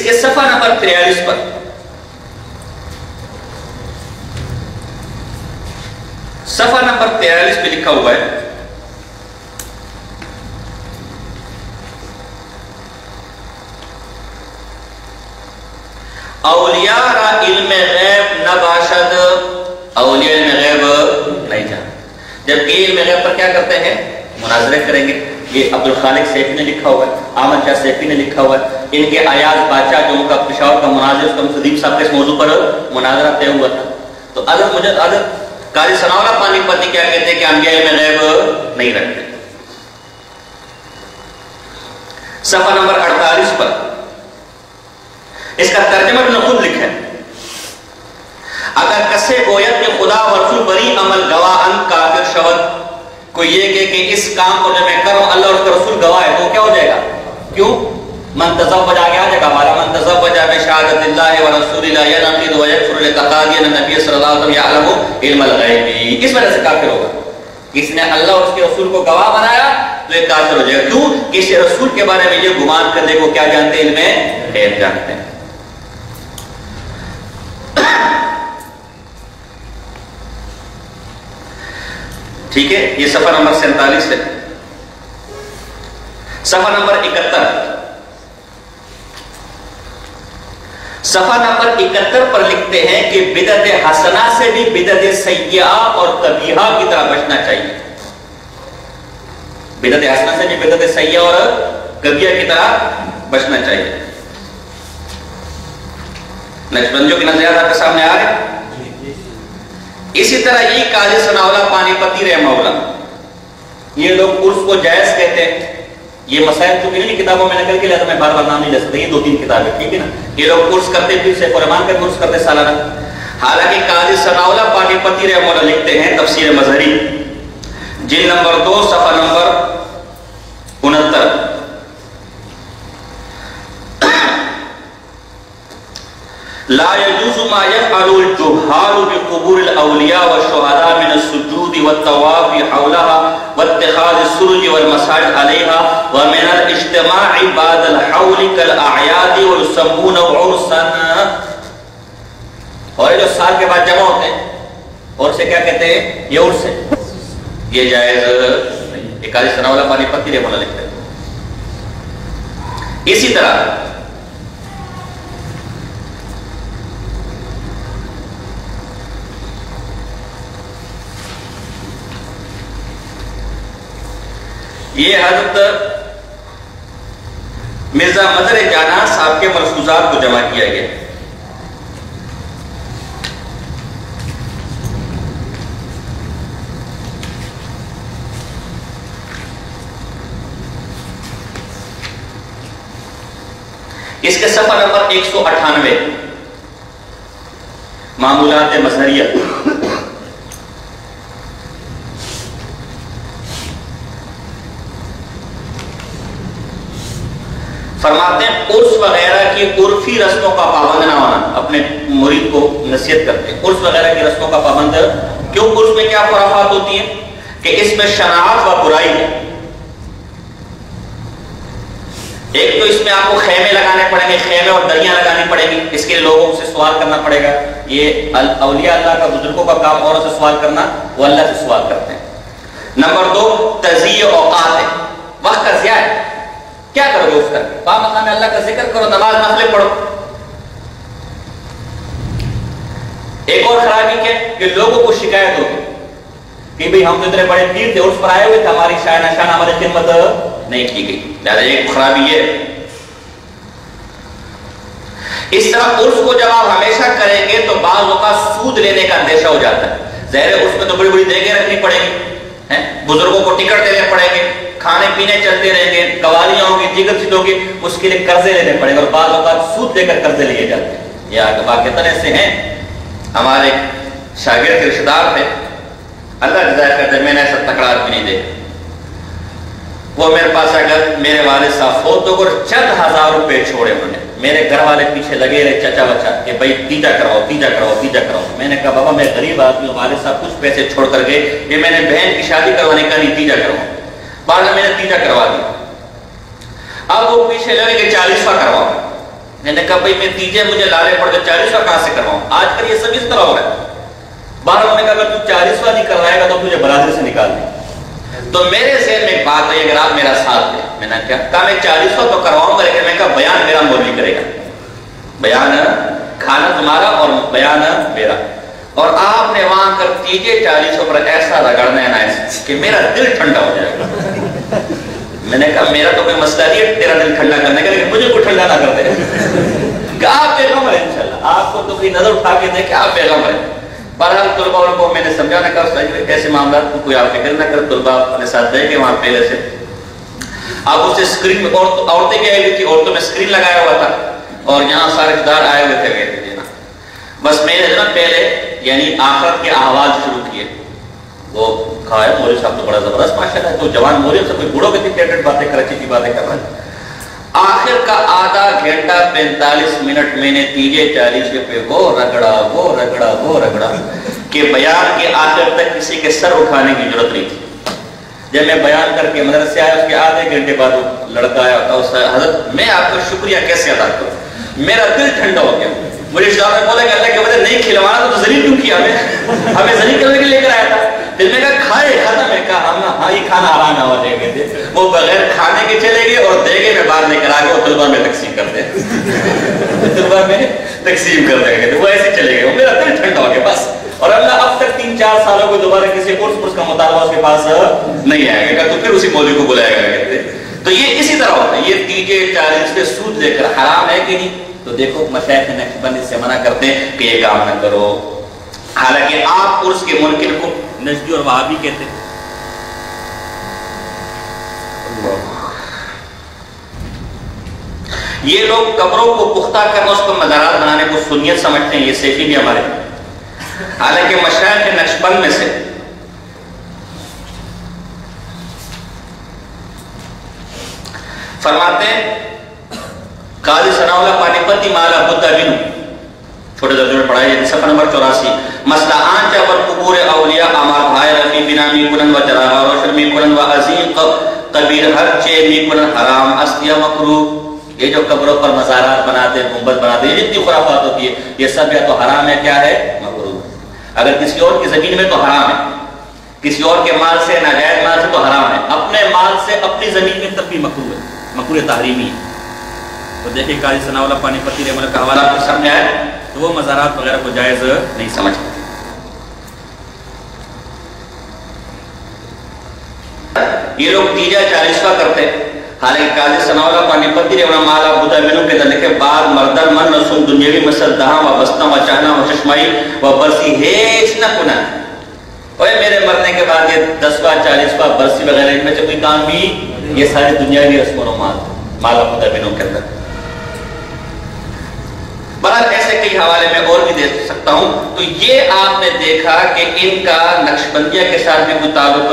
کے صفحہ نمبر 43 پر صفحہ نمبر 43 پہ لکھا ہوا ہے اولیاء را علم غیب نہ باشد، اولیاء علم غیب نہیں جان، جبکہ علم غیب پر کیا کرتے ہیں؟ مناظرے کریں گے. یہ عبد الخالق سیفی نے لکھا ہوا ہے، احمد شاہ سیفی نے لکھا ہوا ہے. ان کے ایاز بادشاہ جو ان کا پشاور کا مناظر، اس کا صدیق صاحب کے اس موضوع پر مناظرہ طے ہوا تھا. تو حضرت قاضی ثناء اللہ پانی پتی کیا کہتے ہیں کہ انبیاء علم غیب نہیں رکھتے. صفحہ نمبر 48 پر اس کا ترجمہ انہوں نے خود لکھا ہے. اگر کسے گوید کہ خدا و رسول بری عمل گواہ ان کافر شود، کوئی یہ کہ اس کام کو جو میں کر رہا ہوں اللہ اور اس کا رسول گواہ ہے، تو کیا ہو جائے گا؟ کیوں؟ من تزوج آگے آ جائے گا ہمارا، من تزوج بشہادت اللہ و رسول اللہ ینقض و یکفر لتقاضی ان نبی صلی اللہ علیہ وسلم یعلم علم الغیب. اس وجہ سے کافر ہوگا. کس نے اللہ اور اس کے رسول کو گواہ بنایا تو یہ کافر ہو جائے گا. کیوں؟ کسی رسول کے بارے میں یہ گمان کر دے وہ کیا جانتے ہیں؟ علم غیب جانتے ہیں. ٹھیک ہے، یہ صفحہ نمبر 47 ہے. صفحہ نمبر 71 صفحہ نمبر 71 پر لکھتے ہیں کہ بدعت حسنہ سے بھی بدعت سیئہ اور قبیحہ کی طرح بچنا چاہیے. بدعت حسنہ سے بھی بدعت سیئہ اور قبیحہ کی طرح بچنا چاہیے. نقشبندیوں کی نظریات آپ کے سامنے آ رہے ہیں. اسی طرح یہ قاضی ثناء اللہ پانی پتی رحمہ اللہ، یہ لوگ عرس کو جائز کہتے ہیں. یہ مسائل چونکہ نہیں کتابوں میں نقل کے لئے تو میں بار بار نام نہیں لے سکتا، یہ 2-3 کتابیں ٹھیک ہے نا. یہ لوگ عرس کرتے پھر سے فرمان کر عرس کرتے سالانہ. حالانکہ قاضی ثناء اللہ پانی پتی رحمہ اللہ لکھتے ہیں تفسیر مظہری جلد نمبر 2 صفحہ نمبر 69، لا يجوز ما يفعل الجهال بقبور الاولیاء والشهداء من السجود والطواف حولها واتخاذ السرج والمساجد عليها ومن الاجتماع بعد الحول كالاعياد ويسمونه عرسا. اور جو سال کے بعد جمع ہوتے ہیں اور سے کیا کہتے ہیں؟ یہ عرس ہے. یہ جائز نہیں. قاضی ثناء اللہ پانی پتی رحمہ اللہ لکھتے ہیں. اسی طرح یہ حضرت مرزا مظہر جانا صاحب کے ملفوظات کو جمع کیا گیا. اس کے صفحہ نمبر 198 معمولات مظہریہ. فرماتے ہیں عرس وغیرہ کی عرفی رسموں کا پابند نہ ہونا. اپنے مرید کو نصیحت کرتے ہیں عرس وغیرہ کی رسموں کا پابند. کیوں؟ عرس میں کیا خرافات ہوتی ہیں کہ اس میں شناعت و برائی ہے. ایک تو اس میں آپ کو خیمے لگانے پڑیں گے، خیمے اور دریاں لگانی پڑیں گی. اس کے لیے لوگوں سے سوال کرنا پڑے گا. یہ اولیاء اللہ کا بزرگوں کا کام اوروں سے سوال کرنا، وہ اللہ سے سوال کرتے ہیں. نمبر 2 تضییع اوقات ہے. وقت کا ضیاع ہے. کیا کرو گے اس کا؟ پاک مقام اللہ کا ذکر کرو، نماز نفلیں پڑھو. ایک اور خرابی کیا کہ لوگوں کو شکایت ہوگی کہ بھئی ہم تو اتنے بڑے پیر تھے، عرس پر آئے ہوئے تھے، ہماری شاہ نشان ہماری خدمت نہیں کی گئی. لہذا ایک خرابی یہ ہے. اس طرح عرس کو جب آپ ہمیشہ کریں گے تو بعض اوقات سود لینے کا اندیشہ ہو جاتا ہے. ظاہر ہے اس میں تو بڑی بڑی دیگیں رکھنی پڑیں گی، بزرگوں کو ٹکٹ دینے پڑیں گے، کھانے پینے چلتے رہیں گے، قوالیاں ہوں گی، دیگر چیزیں ہوں گی، اس کے لیے قرضے لینے پڑیں گے اور بعض اوقات سود دے کر قرضے لیے جاتے ہیں. یہ واقعتاً ایسے ہیں. ہمارے شاگرد کے رشتہ دار تھے، اللہ جزائے کرتے، میں نے ایسا تکرار بھی نہیں دیکھا. وہ میرے پاس اگر میرے والد صاحب فوت ہو کر چند ہزار روپے چھوڑے انہوں نے. میرے گھر والے پیچھے لگے رہے چچا بچا کہ بھائی تیجا کراؤ تیجا کراؤ تیجا کراؤ. میں نے کہا بابا میں غریب آدمی ہوں، والد صاحب کچھ پیسے چھوڑ کر گئے، یہ میں نے بہن کی شادی کروانے کا نہیں تیجا کرواؤں. بعد میں نے تیجا کروا دیا. اب وہ پیچھے لگے کہ 40واں کرواؤ. میں نے کہا بھائی میں تیجے مجھے لالے پڑ کے 40واں کہاں سے کرواؤں؟ آج کل یہ سب اس طرح ہو رہا ہے. باہر انہوں نے کہا اگر تو 40واں نہیں کروائے گا تو تجھے برادری سے نکال دیں. تو میرے ذہن میں ایک بات ہے، اگر آپ میرا ساتھ دیں. میں نے کہا میں 40واں تو کرواؤں گا، لیکن میں کہا بیان میرا مولوی کرے گا. بیان کھانا تمہارا اور بیان میرا. اور آپ نے وہاں کر تیجے 40 پر ایسا رگڑنا ہے نا کہ میرا دل ٹھنڈا ہو جائے گا. میں نے کہا میرا تو کوئی مسئلہ نہیں ہے تیرا دل ٹھنڈا کرنے کا، لیکن مجھے کوئی ٹھنڈا نہ کر دے. کہ آپ پیغمبر ہیں انشاءاللہ، آپ کو تو کوئی نظر اٹھا کے دے کہ آپ پیغمبر ہیں. بہرحال طلباء کو میں نے سمجھانا کہا ایسے معاملات کو کوئی آپ فکر نہ کر. طلباء اپنے ساتھ دے کے وہاں پہلے سے آپ اسے اسکرین میں عورتیں بھی آئی ہوئی تھی، عورتوں میں اسکرین لگایا ہوا تھا اور یہاں سارے رشتےدار آئے ہوئے تھے. گئے تھے بس میں نے جو نا پہلے یعنی آخرت کے احوال شروع کیے. وہ کہا ہے مولوی صاحب تو بڑا زبردست ماشاءاللہ ہے، تو جوان مولوی سے کوئی بوڑھوں کی ٹیٹڈ باتیں کر اچھی باتیں کر رہے ہیں. آخر کا آدھا گھنٹہ 45 منٹ میں نے تیجے 40 پہ وہ رگڑا کہ بیان کے آخر تک کسی کے سر اٹھانے کی ضرورت نہیں تھی. جب میں بیان کر کے مدرسے سے آیا اس کے آدھے گھنٹے بعد وہ لڑکا آیا حضرت میں آپ کو شکریہ کیسے ادا کروں، میرا دل ٹھنڈا ہو گیا. مجھے رشتہ نے بولا کہ اللہ کی وجہ نہیں کھلوانا تو ذلیل کیوں کیا، ہمیں ذلیل کرنے کے لیے لے کر آیا تھا. پھر میں کہا کھائے کھانا، میں کہا ہم ہاں یہ کھانا آرام ہے اور دے گئے تھے. وہ بغیر کھانے کے چلے گئے اور دے گئے میں باہر لے کر آ گئے اور طلباء میں تقسیم کر دیں طلباء میں تقسیم کر دیں گے. وہ ایسے چلے گئے، میرا دل ٹھنڈا ہو گیا بس. اور اللہ اب تک 3-4 سالوں کو دوبارہ کسی کورس کا مطالبہ اس کے پاس نہیں آئے گا تو پھر اسی مولوی کو بلائے گا کہتے. تو یہ اسی طرح ہوتا ہے. یہ تیجے 40 پہ سود لے کر حرام ہے کہ نہیں؟ تو دیکھو مشائخ نقشبند اس سے منع کرتے ہیں کہ یہ کام نہ کرو. حالانکہ آپ عرس کے منکر کو نجدی اور وہابی کہتے ہیں. یہ لوگ قبروں کو پختہ کرنا اس کو مزارات بنانے کو سنیت سمجھتے ہیں. یہ سیفی بھی ہمارے. حالانکہ مشائخ نقشبند میں سے فرماتے ہیں قاضی ثناء اللہ پانی پتی مالا بدھا بنو، چھوٹے درجے میں پڑھائی صفحہ نمبر 84. مسئلہ آنچا پر قبور اولیاء امار بھائی رفی بنا می کنن و جراغا روشن می کنن و عظیم قبیر ہر چے می کنن حرام اصلیہ مکروہ. یہ جو قبروں پر مزارات بناتے ہیں، گنبد بناتے ہیں، جتنی خرافات ہوتی ہے یہ سب یا تو حرام ہے کیا ہے مکروہ. اگر کسی اور کی زمین میں تو حرام ہے، کسی اور کے مال سے ناجائز مال سے تو حرام ہے، اپنے مال سے اپنی زمین میں تب بھی مکروہ ہے، مکروہ تحریمی ہے. تو دیکھیں قاضی ثناء اللہ پانی پتی رحمہ اللہ کا حوالہ آپ کے سامنے آئے تو وہ مزارات وغیرہ کو جائز نہیں سمجھتے. یہ لوگ تیجا 40واں کرتے. حالانکہ قاضی ثناء اللہ پانی پتی رحمہ اللہ مالا بدھا بنو کے دل کے بعد مردن من رسوم دنیاوی مسل دہاں و بستہ و چاہنا و چشمائی و برسی ہیچ نہ کنا. اوہ میرے مرنے کے بعد یہ 10واں 40واں برسی وغیرہ ان میں سے کوئی کام بھی، یہ ساری دنیاوی رسم و رسومات مالا بدھا بنو کے اندر. برحال ایسے کئی حوالے میں اور بھی دے سکتا ہوں. تو یہ آپ نے دیکھا کہ ان کا نقشبندیہ کے ساتھ بھی کوئی تعلق،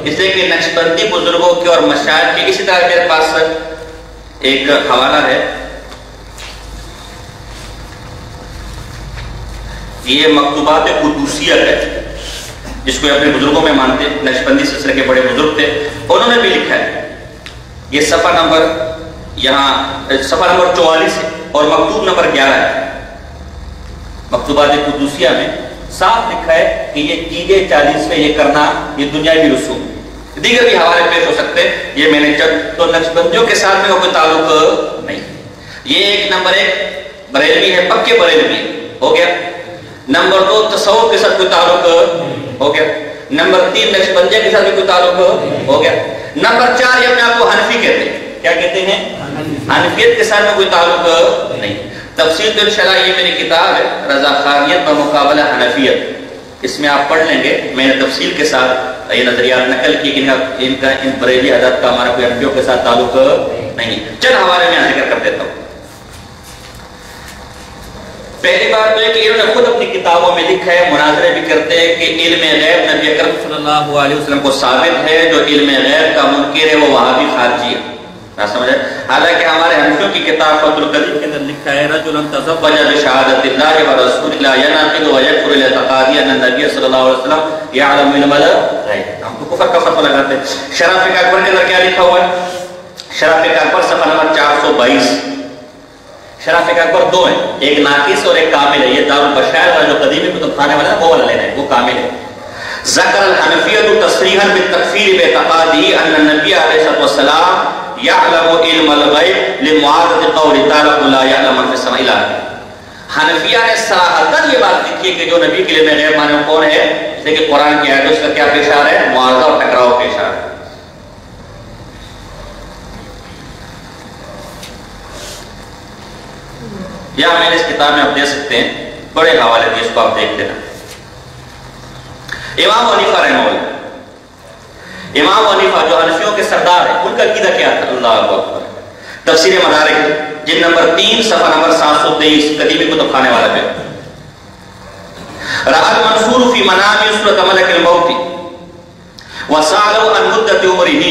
اس لیے کہ نقشبندی بزرگوں کے اور مشائخ کے. اسی طرح میرے پاس ایک حوالہ ہے، یہ مکتوبات قدوسیہ ہے جس کو اپنے بزرگوں میں مانتے. نقشبندی سلسلے کے بڑے بزرگ تھے، انہوں نے بھی لکھا ہے. یہ صفحہ نمبر یہاں صفحہ نمبر 44 ہے اور مکتوب نمبر 11 ہے. مکتوبات قدوسیہ میں صاف لکھا ہے کہ یہ تیجے 40 میں یہ کرنا یہ دنیاوی رسوم. دیگر بھی حوالے پیش ہو سکتے ہیں، یہ میں نے تو نقشبندیوں کے ساتھ میں کوئی تعلق نہیں. یہ ایک نمبر 1 بریلوی ہے، پکے بریلوی ہو گیا. نمبر 2 تصوف کے ساتھ کوئی تعلق ہو گیا. نمبر 3 نقشبندیہ کے ساتھ بھی کوئی تعلق ہو گیا. نمبر 4 یہ اپنے آپ کو حنفی کہتے ہیں. کیا کہتے ہیں؟ حنفیت کے ساتھ میں کوئی تعلق نہیں. تفسیر الشرع یہ میری کتاب ہے، رضا خانیت و مقابلہ حنفیت. اس میں آپ پڑھ لیں گے میں نے تفصیل کے ساتھ یہ نظریات نقل کی کہ ان بریلی حضرت کا ہمارا کوئی حنفیوں کے ساتھ تعلق نہیں. چند حوالے میں ذکر کر دیتا ہوں. پہلی بات تو ہے کہ انہوں نے خود اپنی کتابوں میں لکھا ہے، مناظرے بھی کرتے ہیں کہ علم غیب نبی اکرم صلی اللہ علیہ وسلم کو ثابت ہے. جو علم غیب کا منکر ہے وہ وہابی خارجی ہے. نہ سمجھے؟ حالانکہ ہمارے حنفیوں کی کتاب فتح القدیر کے اندر لکھا ہے رجل تزوج بشہادت اللہ و رسول اللہ ینعقد و یکفر الاعتقادی ان النبی صلی اللہ علیہ وسلم یعلم علم الغیب. ہم تو کفر کا فتویٰ لگاتے ہیں. شرح اکبر کے اندر کیا لکھا ہوا ہے؟ شرح اکبر صفحہ نمبر 422. شرافِ اکبر دو ہیں، ایک ناقص اور ایک کامل ہے. یہ دارالبشائر والا جو قدیمی کتب خانے والا ہے وہ والا لینا ہے، وہ کامل ہے. ذکر الحنفیۃ تصریحا بالتکفیر باعتقادہ ان النبی علیہ الصلوۃ والسلام یعلم علم الغیب لمعارضۃ قول تعالی لا یعلم من فی السماء الا هو. حنفیہ نے صراحتاً یہ بات لکھی ہے کہ جو نبی کے علم غیب مانے کون ہے، جس کہ قرآن کی آیت اس کا کیا پیش آ رہا ہے، معارضہ اور ٹکراؤ پیش آ رہا ہے. یا میں نے اس کتاب میں آپ دے سکتے ہیں، بڑے حوالے دیے، اس کو آپ دیکھ لینا. امام حنیفہ رحمہ اللہ، امام حنیفہ جو حنفیوں کے سردار ہیں، ان کا عقیدہ کیا تھا؟ اللہ اکبر. تفسیر مدارک جلد نمبر 3 صفحہ نمبر 723 قدیمی کتب خانے والا پہ. رأى المنصور في منامه صورة ملك الموت وسأله عن مدة عمره.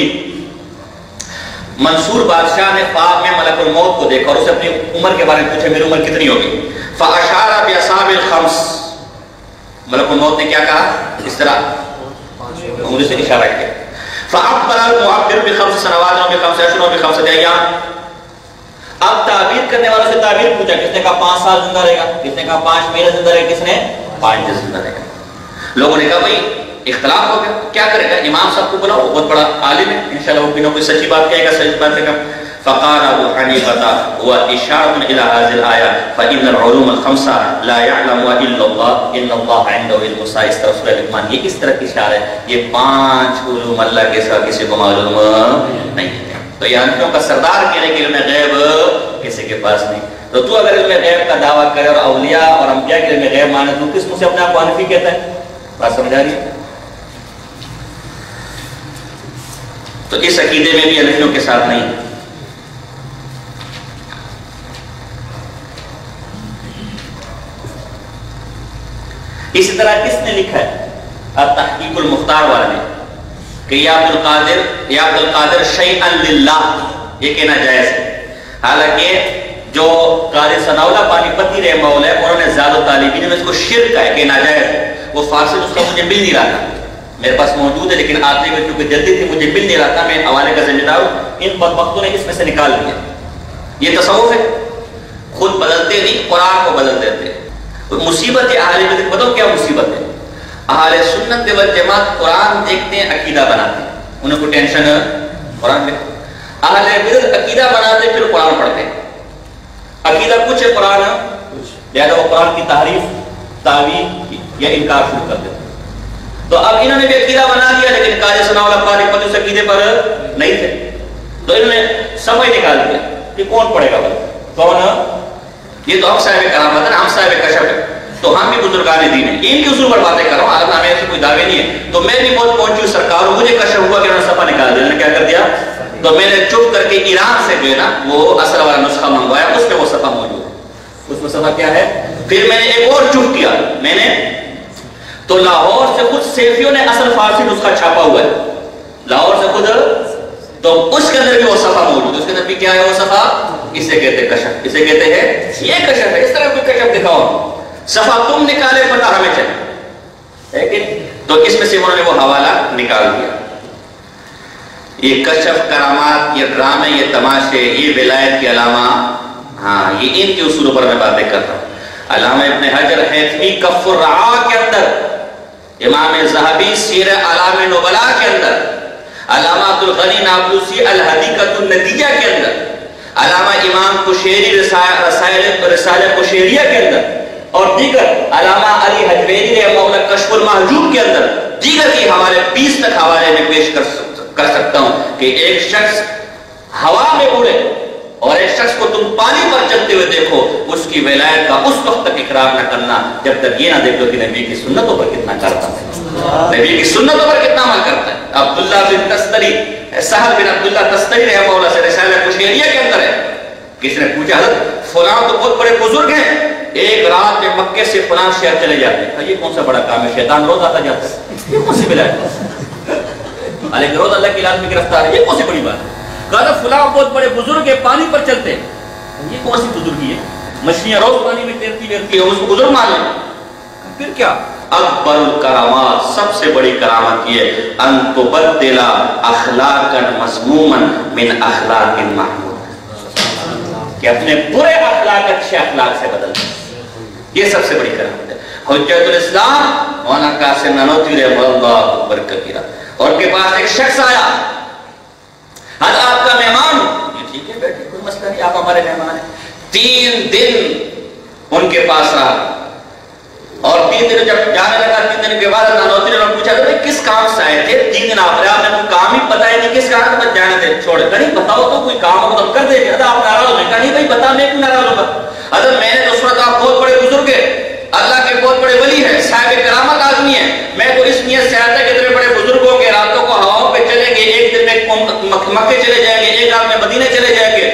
منصور بادشاہ نے خواب میں ملک الموت کو دیکھا اور اسے اپنی عمر کے بارے میں پوچھا میری عمر کتنی ہوگی. فأشار بأصابع الخمس. ملک الموت نے کیا کہا؟ اس طرح انگلی سے اشارہ کیا. فأخبر المعبر بخمس سنوات وبخمس أشهر وبخمسة أيام. اب تعبیر کرنے والوں سے تعبیر پوچھا، کس نے کہا 5 سال زندہ رہے گا، کس نے کہا 5 مہینے زندہ رہے گا، کس نے 5 دن زندہ رہے گا. لوگوں نے کہا بھائی اختلاف ہو گیا، کیا کرے گا؟ امام صاحب کو بلاؤ، بہت بڑا عالم ہے، انشاءاللہ وہ کوئی سچی بات کہے گا، سچی بات کہے گا. فقال ابو حنیفہ هو اشارۃ الى هذه الايه فان العلوم الخمسه لا يعلمها الا الله ان الله عنده علم الساعه. اس طرح سورہ لقمان یہ کس طرح کی اشارہ ہے؟ یہ 5 علوم اللہ کے سوا کسی کو معلوم نہیں ہے. تو یہ حنفیوں کا سردار کہنے کے علم غیب کسی کے پاس نہیں. تو تو اگر علم غیب کا دعویٰ کرے اور اولیاء اور انبیاء کے علم غیب مانے تو کس سے اپنے آپ کو حنفی کہتا ہے؟ بات سمجھ آ رہی ہے؟ تو اس عقیدے میں بھی حنفیوں کے ساتھ نہیں. اسی طرح کس نے لکھا ہے؟ التحقیق المختار والا نے کہ یا عبد القادر شیئا للہ، یہ کہنا جائز ہے. حالانکہ جو قاضی ثناء اللہ پانی پتی رحمہ اللہ انہوں نے زیادہ طالبین میں اس کو شرک ہے کہ ناجائز ہے. وہ فارسی اس کا مجھے مل نہیں رہا تھا، میرے پاس موجود ہے لیکن آتے ہوئے کیونکہ جلدی تھی مجھے مل نہیں رہا تھا، میں حوالے کا ذمہ دار ہوں. ان بدبختوں نے اس میں سے نکال دیا. یہ تصوف ہے، خود بدلتے نہیں قرآن کو بدل دیتے. مصیبت ہے اہل بدعت. بتاؤ کیا مصیبت ہے؟ اہل سنت والجماعت قرآن دیکھتے ہیں عقیدہ بناتے ہیں، انہیں کوئی ٹینشن ہے قرآن پہ. اہل بدعت عقیدہ بناتے پھر قرآن پڑھتے ہیں. عقیدہ کچھ ہے قرآن لہذا وہ قرآن کی تحریف تعویل یا انکار شروع کر دیتے. تو اب انہوں نے بھی عقیدہ بنا دیا لیکن قاضی ثناء اللہ قاری پتی اس عقیدے پر نہیں تھے، تو انہوں نے سمجھ نکال دیا کہ کون پڑھے گا کون. یہ تو ہم صاحب کرامت ہے، ہم صاحب کشف ہے، تو ہم بھی بزرگان دین ہیں. ان کے اصول پر باتیں کر رہا ہوں، عالم میں سے کوئی دعوے نہیں ہے. تو میں بھی بہت پہنچی سرکار ہوں، مجھے کشف ہوا کہ انہوں نے صفحہ نکال دیا. انہوں نے کیا کر دیا؟ تو میں نے چپ کر کے ایران سے جو ہے نا وہ اصل والا نسخہ منگوایا، اس میں وہ صفحہ موجود ہے. اس میں صفحہ کیا ہے؟ پھر میں نے ایک اور چپ کیا، میں نے تو لاہور سے خود سیفیوں نے اصل فارسی نسخہ چھاپا ہوا ہے، لاہور سے خود، تو اس کے اندر بھی وہ صفحہ موجود ہے. اس کے اندر بھی کیا ہے وہ صفحہ؟ اسے کہتے ہیں کشف، اسے کہتے ہیں یہ کشف ہے. اس طرح کوئی کشف دکھاؤ، صفحہ تم نکالے پتہ ہمیں چلے. لیکن تو اس میں سے انہوں نے وہ حوالہ نکال دیا. یہ کشف کرامات، یہ ڈرامے، یہ تماشے، یہ ولایت کی علامہ، ہاں یہ ان کے اصولوں پر میں باتیں کر رہا ہوں. علامہ ابن حجر حیثمی کف الرعا کے اندر، امام ذہبی سیر اعلام نبلاء کے اندر، علامہ عبد الغنی نابلسی الحدیقۃ الندیہ کے اندر، علامہ امام کشیری رسالہ کشیریہ کے اندر، اور دیگر علامہ علی حجویری رحمہ اللہ کشف المحجوب کے اندر، دیگر کے حوالے 20 تک حوالے میں پیش کر سکتا ہوں کہ ایک شخص ہوا میں اڑے اور ایک شخص کو تم پانی پر چلتے ہوئے دیکھو، اس کی ولایت کا اس وقت تک اقرار نہ کرنا جب تک یہ نہ دیکھو کہ نبی کی سنتوں پر کتنا کرتا ہے، نبی کی سنتوں پر کتنا عمل کرتا ہے. عبداللہ بن تستری، سہل بن عبداللہ تستری رحمہ اللہ سے رسالہ کشیریہ کے اندر ہے. کسی نے پوچھا حضرت فلاں تو بہت بڑے بزرگ ہیں، ایک رات میں مکے سے فلاں شہر چلے جاتے ہیں، یہ کون سا بڑا کام ہے؟ شیطان روز آتا جاتا ہے، یہ کون سی ولایت ہے؟ لیکن روز اللہ کی لازمی گرفتار ہے، یہ کون سی بڑی بات ہے؟ کہا فلاں بہت بڑے بزرگ ہیں، پانی پر چلتے ہیں، یہ کون سی بزرگی ہے؟ مچھلیاں روز پانی میں تیرتی ہے، اس کو بزرگ مان لیں. پھر کیا؟ اکبر الکرامات، سب سے بڑی کرامت یہ ان تبدل اخلاقا مذموما من اخلاق محمود. کہ اپنے برے اخلاق اچھے اخلاق سے بدل دیں. یہ سب سے بڑی کرامت ہے. حجت الاسلام مولانا قاسم نانوتوی رحمہ اللہ برکت کیا. اور کے پاس ایک شخص آیا, آج آپ کا مہمان ہوں. یہ ٹھیک ہے بیٹھے, کوئی مسئلہ نہیں, آپ ہمارے مہمان ہیں. 3 دن ان کے پاس رہا, اور 3 دن جب جانے لگا, 3 دن کے بعد نانوتوی نے پوچھا کہ کس کام سے آئے تھے؟ 3 دن آپ نے کوئی کام ہی پتا ہی نہیں, کس کام سے جانے تھے؟ چھوڑے نہیں بتاؤ تو کوئی کام ہو تو کر دیں گے. آپ ناراض ہیں؟ نہیں بھائی بتا, میں کیوں ناراض ہوگا؟ اگر میں نے تو سنا آپ بہت بڑے بزرگ ہیں, اللہ کے بہت بڑے ولی ہیں, صاحب کرامت آدمی ہیں. میں تو اس نیت سے آتا ہے کہ اتنے بڑے بزرگ ہوں گے, راتوں کو ہواؤں پہ چلیں گے, ایک دن میں مکے چلے جائیں گے, ایک رات میں مدینے چلے جائیں گے,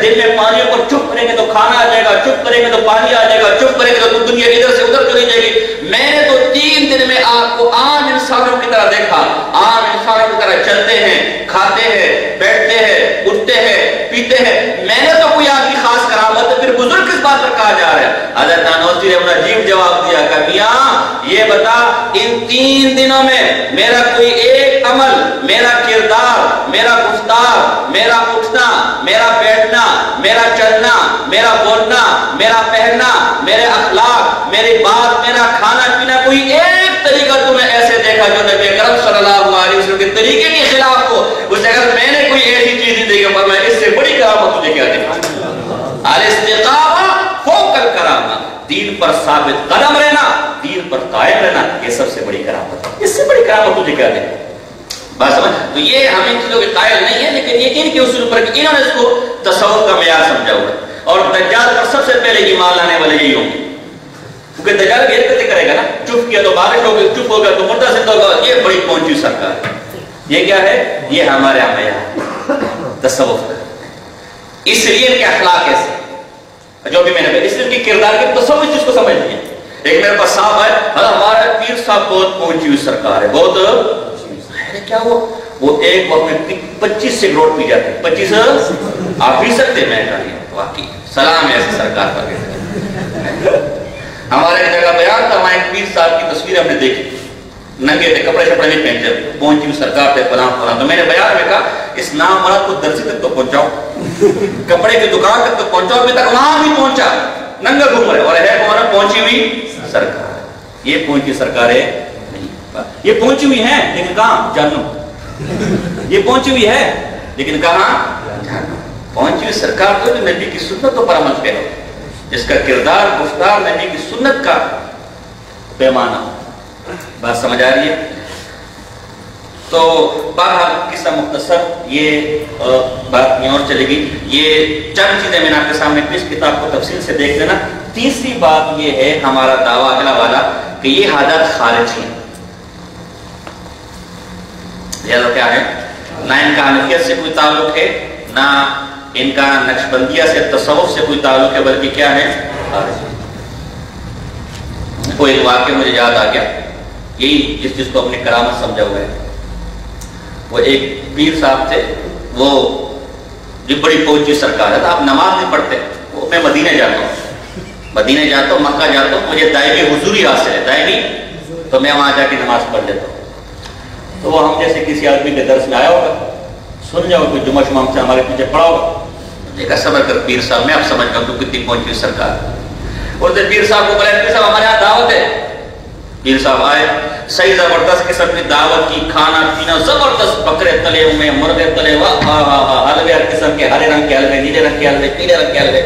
دن میں پانیوں پر چپ کریں گے تو کھانا آ جائے گا, چپ کریں گے تو پانی آ جائے گا, چپ کریں گے تو دنیا ادھر سے ادھر چلی جائے گی. میں نے تو 3 دن میں آپ کو عام انسانوں کی طرح دیکھا, عام انسانوں کی طرح چلتے ہیں, کھاتے ہیں, بیٹھتے ہیں, اٹھتے ہیں, پیتے ہیں. میں نے تو کوئی آپ کی خاص کرامت ہے, پھر بزرگ کس بات پر کہا جا رہا ہے؟ حضرت نانوتوی نے اپنا عجیب جواب دیا کہ میاں یہ بتا, ان 3 دنوں میں میرا کوئی ایک عمل, میرا کردار, میرا گفتار, میرا اٹھنا, میرا بیٹھنا, میرا چلنا, میرا بولنا, میرا پہننا, میرے اخلاق, میری بات, میرا کھانا پینا, کوئی ایک طریقہ تمہیں ایسے دیکھا جو نبی اکرم صلی اللہ علیہ وسلم کے طریقے کے خلاف ہو؟ اس اگر میں نے کوئی ایسی چیز نہیں دیکھی, پر میں اس سے بڑی کرامت تجھے کیا دیکھا؟ الاستقامہ فوق الکرامہ, دین پر ثابت قدم رہنا, دین پر قائم رہنا, یہ سب سے بڑی کرامت ہے. اس سے بڑی کرامت تجھے کیا دیکھا؟ بات سمجھ؟ تو یہ ہمیں چیزوں کے قائل نہیں ہے, لیکن یہ ان کے اصول پر انہوں نے اس کو تصوف کا معیار سمجھا ہوا ہے. اور دجال پر سب سے پہلے ایمان لانے والے یہی ہوں گے, کیونکہ دجال بھی حرکتیں کرے گا نا, چپ کیا تو بارش ہوگی, چپ ہوگا تو مردہ زندہ ہوگا. یہ بڑی پہنچی سرکار ہے. یہ کیا ہے؟ یہ ہمارے یہاں معیار تصوف کا. اس لیے ان کے اخلاق ایسے, جو بھی میں نے اس لیے ان کی کردار کے تصوف جس کو سمجھ لیا. ایک میرے پاس صاحب ہے, ہمارا پیر صاحب بہت پہنچی ہوئی سرکار ہے, بہت کیا وہ ایک وقت میں 25 سگریٹ پی جاتے ہیں. 25 آپ پی سکتے ہیں؟ میں کہا واقعی سلام ہے ایسے سرکار پر. ہمارے ایک جگہ بیان تھا, وہاں ایک پیر صاحب کی تصویر ہم نے دیکھی, ننگے تھے, کپڑے شپڑے نہیں پہنتے, پہنچی ہوئی سرکار پہ فلاں فلاں. تو میں نے بیان میں کہا اس نام مراد کو درسی تک تو پہنچاؤ, کپڑے کی دکان تک تو پہنچاؤ, ابھی تک وہاں بھی پہنچا, ننگا گھوم رہے, اور ہے کون؟ پہنچی ہوئی سرکار. یہ پہنچی سرکاریں نہیں, یہ پہنچی ہوئی ہیں لیکن کہاں؟ جہنم. یہ پہنچی ہوئی ہے لیکن کہاں؟ جہنم. پہنچی ہوئی سرکار تو نبی کی سنتوں پر عمل کرو, جس کا کردار گفتار نبی کی سنت کا پیمانہ ہو. بات سمجھ آ رہی ہے؟ تو بہرحال قصہ مختصر, یہ بات نہیں اور چلے گی. یہ چند چیزیں میں نے آپ کے سامنے اس کتاب کو تفصیل سے دیکھ لینا. تیسری بات یہ ہے ہمارا دعویٰ اگلا والا کہ یہ حالات خارج ہیں. یہ کیا ہے؟ نہ ان کا حنفیت سے کوئی تعلق ہے, نہ ان کا نقشبندیہ سے تصوف سے کوئی تعلق ہے, بلکہ کیا ہے؟ خارج. وہ ایک واقعہ مجھے یاد آ گیا, یہی جس چیز کو اپنے کرامت سمجھا ہوا ہے. وہ ایک پیر صاحب تھے, وہ جو بڑی پہنچی سرکار ہے, آپ نماز نہیں پڑھتے. وہ میں مدینے جاتا ہوں, مکہ جاتا ہوں, مجھے دائمی حضوری حاصل ہے, دائمی, تو میں وہاں جا کے نماز پڑھ لیتا ہوں. تو وہ ہم جیسے کسی آدمی کے درس میں آیا ہوگا, سن جاؤ, کوئی جمعہ شمع سے ہمارے پیچھے پڑا ہوگا, دیکھا صبر کر پیر صاحب, میں اب سمجھ گا تو کتنی پہنچی سرکار. اور پیر صاحب کو بولا پیر صاحب ہمارے یہاں دعوت ہے. پیر صاحب آئے, صحیح زبردست قسم کی دعوت کی, کھانا پینا زبردست, بکرے تلے ہوئے, مرغے تلے, حلوے ہر قسم کے, ہرے رنگ کے حلوے, نیلے رنگ کے حلوے, پیلے رنگ کے حلوے,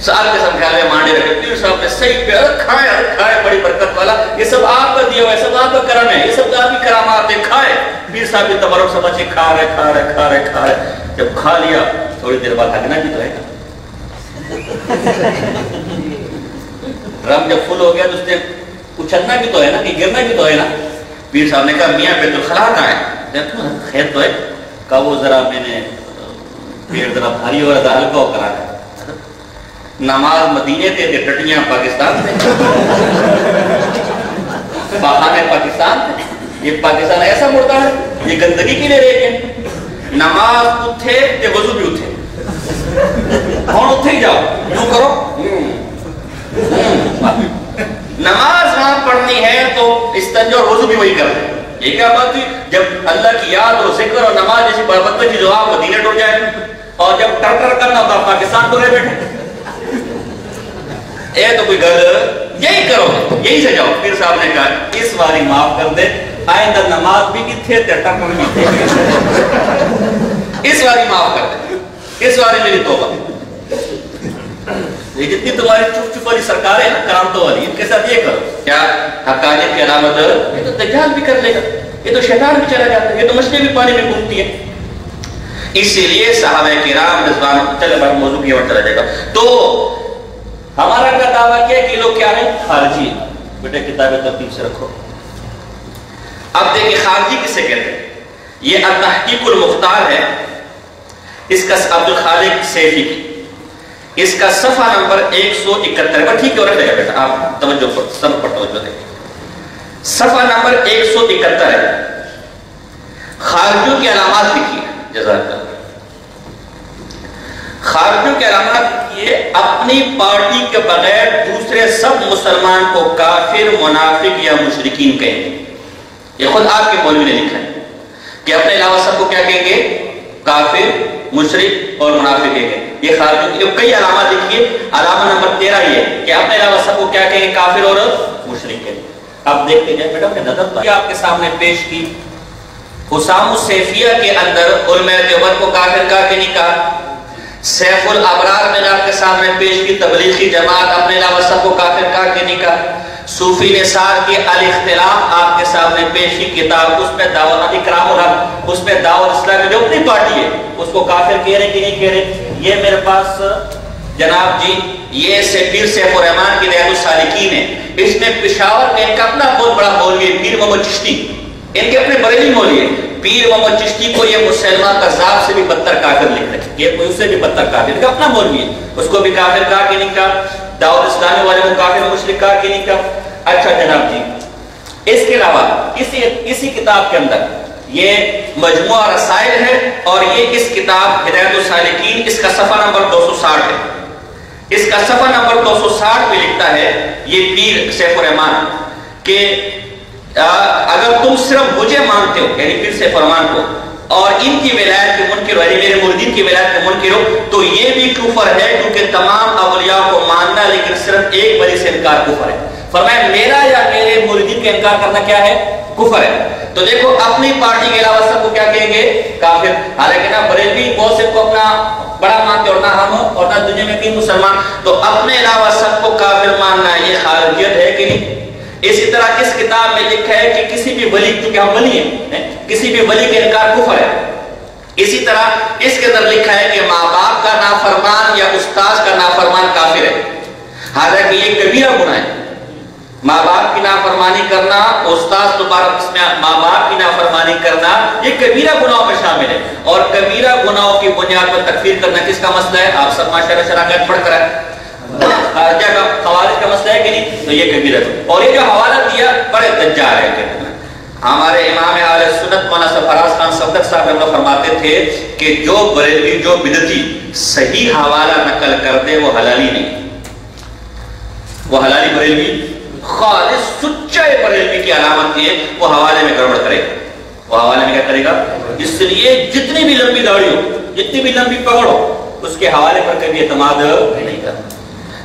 سات قسم کے حلوے مانڈے رکھے. پیر صاحب نے صحیح پہ کھائے, بڑی برکت والا, یہ سب آپ کا دیا ہوا ہے, سب آپ کا کرم ہے, یہ سب آپ کی کرامات ہے, کھائے. پیر صاحب کی تبرک سمجھے کھا رہے. جب کھا لیا تھوڑی دیر بعد ہگنا بھی تو ہے نا, رم جب فل ہو گیا تو اس نے اچھلنا بھی تو ہے نا, کہ گرنا بھی تو ہے نا. پیر صاحب نے کہا میاں بیت الخلا کہاں ہے؟ خیر تو ہے. کہا وہ ذرا میں نے پیڑ ذرا بھاری اور ہلکا ہو کرا ہے. نماز مدینے تھے, ٹٹیاں پاکستان تھے, بہانے پاکستان تھے. یہ پاکستان ایسا مڑتا ہے, یہ گندگی کی لے رہے ہیں. نماز اتھے تے وضو بھی اتھے, کون اتھے ہی جاؤ, یوں کرو. نماز وہاں پڑھنی ہے تو استنجا اور وضو بھی وہی کر رہے. یہ کیا بات ہوئی؟ جب اللہ کی یاد اور ذکر اور نماز جیسی بابت کی جو آپ مدینے ٹوٹ جائے, اور جب ٹر کرنا ہوتا پاکستان کو رہ بیٹھے تو کوئی گل یہی کرو یہی سے جاؤ. پیر صاحب نے کہا اس باری معاف کر دے, آئندہ نماز بھی کتنے ٹر اس باری معاف کر دے, اس باری میری توبہ. یہ جتنی تمہاری چپ چپ والی سرکار ہے نا کرامتوں والی, ان کے ساتھ یہ کرو. کیا حقانیت کی علامت؟ یہ تو دجال بھی کر لے گا, یہ تو شیطان بھی چلا جاتا ہے, یہ تو مچھلی بھی پانی میں گھومتی ہے. اسی لیے صحابہ کرام رضوان چلے بار موضوع کی اور چلا جائے گا. تو ہمارا کیا دعویٰ کیا کہ لوگ کیا ہیں؟ خارجی. بیٹے کتابیں ترتیب سے رکھو. اب دیکھیں خارجی کسے کہتے ہیں. یہ التحقیق المختار ہے, اس کا عبد الخالق سیفی کی, اس کا صفحہ نمبر 171 ہے. ٹھیک ہے, اور رکھ لے گا بیٹا, آپ توجہ سب پر توجہ دیں. صفحہ نمبر 171 ہے. خارجیوں کی علامات لکھی ہے. جزاک اللہ. خارجیوں کے علامات یہ اپنی پارٹی کے بغیر دوسرے سب مسلمان کو کافر, منافق یا مشرکین کہیں گے. یہ خود آپ کے مولوی نے لکھا ہے کہ اپنے علاوہ سب کو کیا کہیں گے؟ کافر, مشرک اور منافق کہیں گے. یہ خارجیوں کی کئی علامات لکھی ہے. علامہ نمبر 13 یہ کہ اپنے علاوہ سب کو کیا کہیں گے؟ کافر اور مشرک کہیں گے. اب دیکھتے جائیں بیٹا, اپنے نظر آپ کے سامنے پیش کی. حسام السیفیہ کے اندر علماء دیوبند کو کافر کہا کہ نہیں کہا. سیف الابرار میں آپ کے سامنے پیش کی تبلیغی جماعت اپنے علاوہ سب کو کافر کہا کہ نہیں کہا. صوفی نثار کی الاختلاف آپ کے سامنے پیش کی کتاب, اس میں دعوت اکرام الحق, اس میں دعوت اسلام جو اپنی پارٹی ہے اس کو کافر کہہ رہے کہ نہیں کہہ رہے. یہ میرے پاس جناب جی یہ پیر سیف الرحمان کی ریاض السالکین ہے. اس میں پشاور میں ان کا اپنا بہت بڑا مولوی ہے پیر محمد چشتی, ان کے اپنے بریلی مولوی ہے. پیر محمد چشتی کو یہ مسلمہ کذاب سے بھی بدتر کافر لکھ رہے ہیں, یہ کوئی اس سے بھی بدتر کافر, ان کا اپنا مولوی ہے, اس کو بھی کافر کہا کہ نہیں کہا. دعوت اسلامی والے کو کافر مشرک کہا کہ نہیں کہا. اچھا جناب جی, اس کے علاوہ اسی کتاب کے اندر یہ مجموعہ رسائل ہے, اور یہ اس کتاب ہدایت السالکین, اس کا صفحہ نمبر 260 ہے. اس کا صفحہ نمبر 260 میں لکھتا ہے یہ پیر سیف الرحمان کہ اگر تم صرف مجھے مانتے ہو, یعنی پیر سیف الرحمان کو, اور ان کی ولایت کے منکر ہو, یعنی میرے مریدین کی ولایت کے منکر ہو, تو یہ بھی کفر ہے, کیونکہ تمام اولیاء کو ماننا لیکن صرف ایک ولی سے انکار کفر ہے. فرمایا میرا یا میرے مریدین کا انکار کرنا کیا ہے؟ کفر ہے. تو دیکھو اپنی پارٹی کے علاوہ سب کو کیا کہیں گے؟ کافر. حالانکہ نا بریلوی بہت سے کو اپنا بڑا مانتے اور نہ ہم اور نہ دنیا میں کہیں مسلمان, تو اپنے علاوہ سب کو کافر ماننا یہ خارجیت ہے کہ نہیں؟ اسی طرح اس کتاب میں لکھا ہے کہ کسی بھی ولی, کیونکہ ہم ولی ہیں, کسی بھی ولی کا انکار کفر ہے. اسی طرح اس کے اندر لکھا ہے کہ ماں باپ کا نافرمان یا استاد کا نافرمان کافر ہے. حالانکہ یہ کبیرہ گناہ ہے. ماں باپ کی نافرمانی کرنا, استاد مبارک اس میں ماں باپ کی نافرمانی کرنا, یہ کبیرہ گناہوں میں شامل ہے. اور کبیرہ گناہوں کی بنیاد پر تکفیر کرنا کس کا مسئلہ ہے؟ آپ سب ماشاءاللہ شراکت پڑھ کر ہے. خارجہ کا خوارج کا مسئلہ ہے کہ نہیں؟ تو یہ کبیرہ. اور یہ جو حوالہ دیا بڑے دجال ہے. ہمارے امام اہل سنت مولانا سرفراز خان صفدر صاحب ہم لوگ فرماتے تھے کہ جو بریلوی جو بدعتی صحیح حوالہ نقل کر دے وہ حلالی نہیں, وہ حلالی بریلوی خالص سچے بریلوی کی علامت ہے, وہ حوالے میں گڑبڑ کرے گا. وہ حوالے میں کیا کرے گا؟ اس لیے جتنی بھی لمبی داڑھی ہو, جتنی بھی لمبی پگڑ ہو, اس کے حوالے پر کبھی اعتماد نہیں کرنا.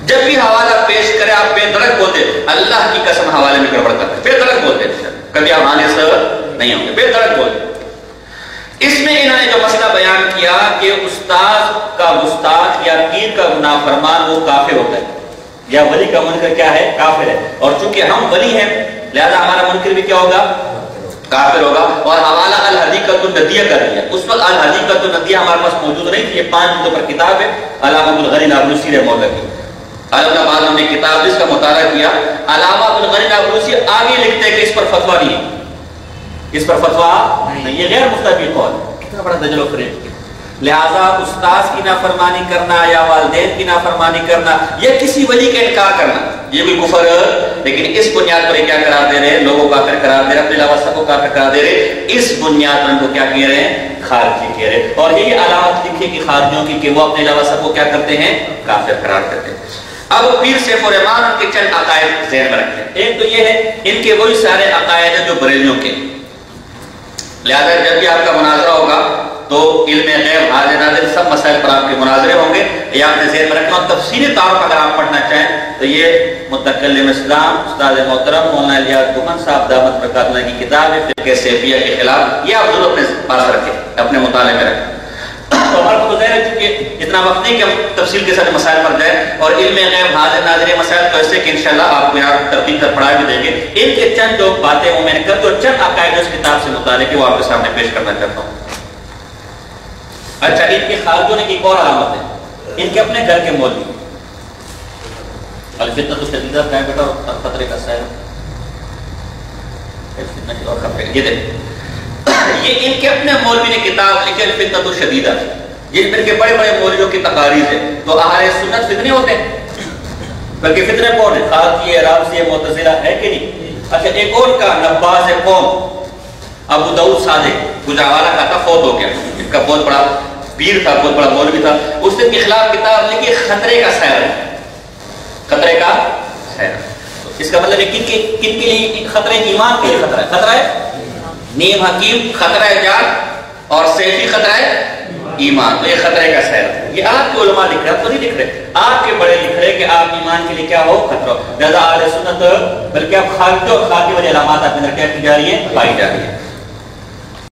جب بھی حوالہ پیش کرے آپ بے دڑک بولتے اللہ کی قسم حوالے میں گڑبڑ کرتے, بے دڑک بولتے, کبھی آپ آنے سے نہیں ہوں گے, بے دڑک بولتے. اس میں انہوں نے جو مسئلہ بیان کیا کہ استاد کا گستاخ یا پیر کا نافرمان وہ کافر ہوتا ہے, یا ولی کا منکر کیا ہے؟ کافر ہے. اور چونکہ ہم ولی ہیں لہذا ہمارا منکر بھی کیا ہوگا؟ کافر ہوگا. اور حوالہ الحدیقۃ الندیہ کر دیا. اس وقت الحدیقۃ الندیہ ہمارے پاس موجود نہیں تھی, یہ 5 جلدوں پر کتاب ہے علامہ عبد الغنی نابلسی رحمہ اللہ کی. علامہ بعد ہم نے کتاب اس کا مطالعہ کیا. علامہ عبد الغنی نابلسی آگے لکھتے ہیں کہ اس پر فتویٰ نہیں ہے, اس پر فتویٰ نہیں, یہ غیر مستقل قول. کتنا بڑا دجل و فریب. لہذا استاذ کی نافرمانی کرنا یا والدین کی نافرمانی کرنا یا کسی ولی کا انکار کرنا یہ بھی کفر. لیکن اس بنیاد پر کیا قرار دے رہے ہیں؟ لوگوں کو کافر قرار دے رہے, اپنے علاوہ سب کو کافر قرار دے رہے. اس بنیاد پر ان کو کیا کہہ رہے ہیں؟ خارجی کہہ رہے. اور یہی علامت لکھی کہ خارجیوں کی کہ وہ اپنے علاوہ سب کو کیا کرتے ہیں؟ کافر قرار کرتے ہیں. اب پیر سیف الرحمان ان کے چند عقائد ذہن میں رکھتے ہیں. ایک تو یہ ہے ان کے وہی سارے عقائد ہیں جو بریلیوں کے. لہذا جب بھی آپ کا مناظرہ ہوگا تو علم غیب حاضر ناظر سب سب مسائل پر آپ کے مناظرے ہوں گے. یہ آپ نے ذہن میں رکھنا. تفصیلی طور پر اگر آپ پڑھنا چاہیں تو یہ متکلم اسلام استاد محترم مولانا الیاس گوہن صاحب دامت برکاتہ کی کتاب ہے فقہ سیفیہ کے خلاف. یہ آپ ضرور اپنے پاس رکھیں, اپنے مطالعے میں رکھیں. تو ہمارا کو ظاہر ہے چونکہ اتنا وقت نہیں کہ ہم تفصیل کے ساتھ مسائل پر جائیں, اور علم غیب حاضر ناظر مسائل تو ایسے کہ انشاءاللہ آپ کو یہاں ترتیب کر پڑھا بھی دیں گے. ان کے چند جو باتیں وہ میں نے کر, جو چند عقائد اس کتاب سے متعلق ہے وہ آپ کے سامنے پیش کرنا چاہتا ہوں. اچھا, ان کے خارجوں نے ایک اور علامت ہے, ان کے اپنے گھر کے مولوی الفتنۃ الشدیدہ کا ہے بیٹا, اور خطرے کا سایہ اور خطرے. یہ دیکھیں, یہ ان کے اپنے مولوی نے کتاب لکھی الفتنۃ الشدیدہ, جن پر کے بڑے بڑے مولویوں کی تقاریر ہے. تو اہل سنت فتنے ہوتے ہیں, بلکہ فتنے کون ہیں؟ خارجی, رافضی, معتزلہ ہے کہ نہیں؟ اچھا, ایک اور کا نباز قوم ابو داؤد صادق گجرانوالہ کا تھا, فوت ہو گیا. اس کا بہت بڑا پیر تھا, بہت بڑا مولوی تھا. اس نے کے خلاف کتاب لکھی خطرے کا سایہ. خطرے کا سایہ, اس کا مطلب ہے کن کے لیے خطرے؟ ایمان کے لیے خطرہ ہے. خطرہ ہے نیم حکیم, خطرہ ہے جان, اور سیفی خطرہ ہے ایمان. تو یہ خطرے کا سایہ ہے. یہ آپ کے علماء لکھ رہے ہیں, تو نہیں لکھ رہے, آپ کے بڑے لکھ رہے کہ آپ ایمان کے لیے کیا ہو, خطرہ. لہذا اہل سنت بلکہ اب خارج کی وجہ علامات آپ کے اندر کیا کی جا رہی ہے, پائی جا رہی ہے.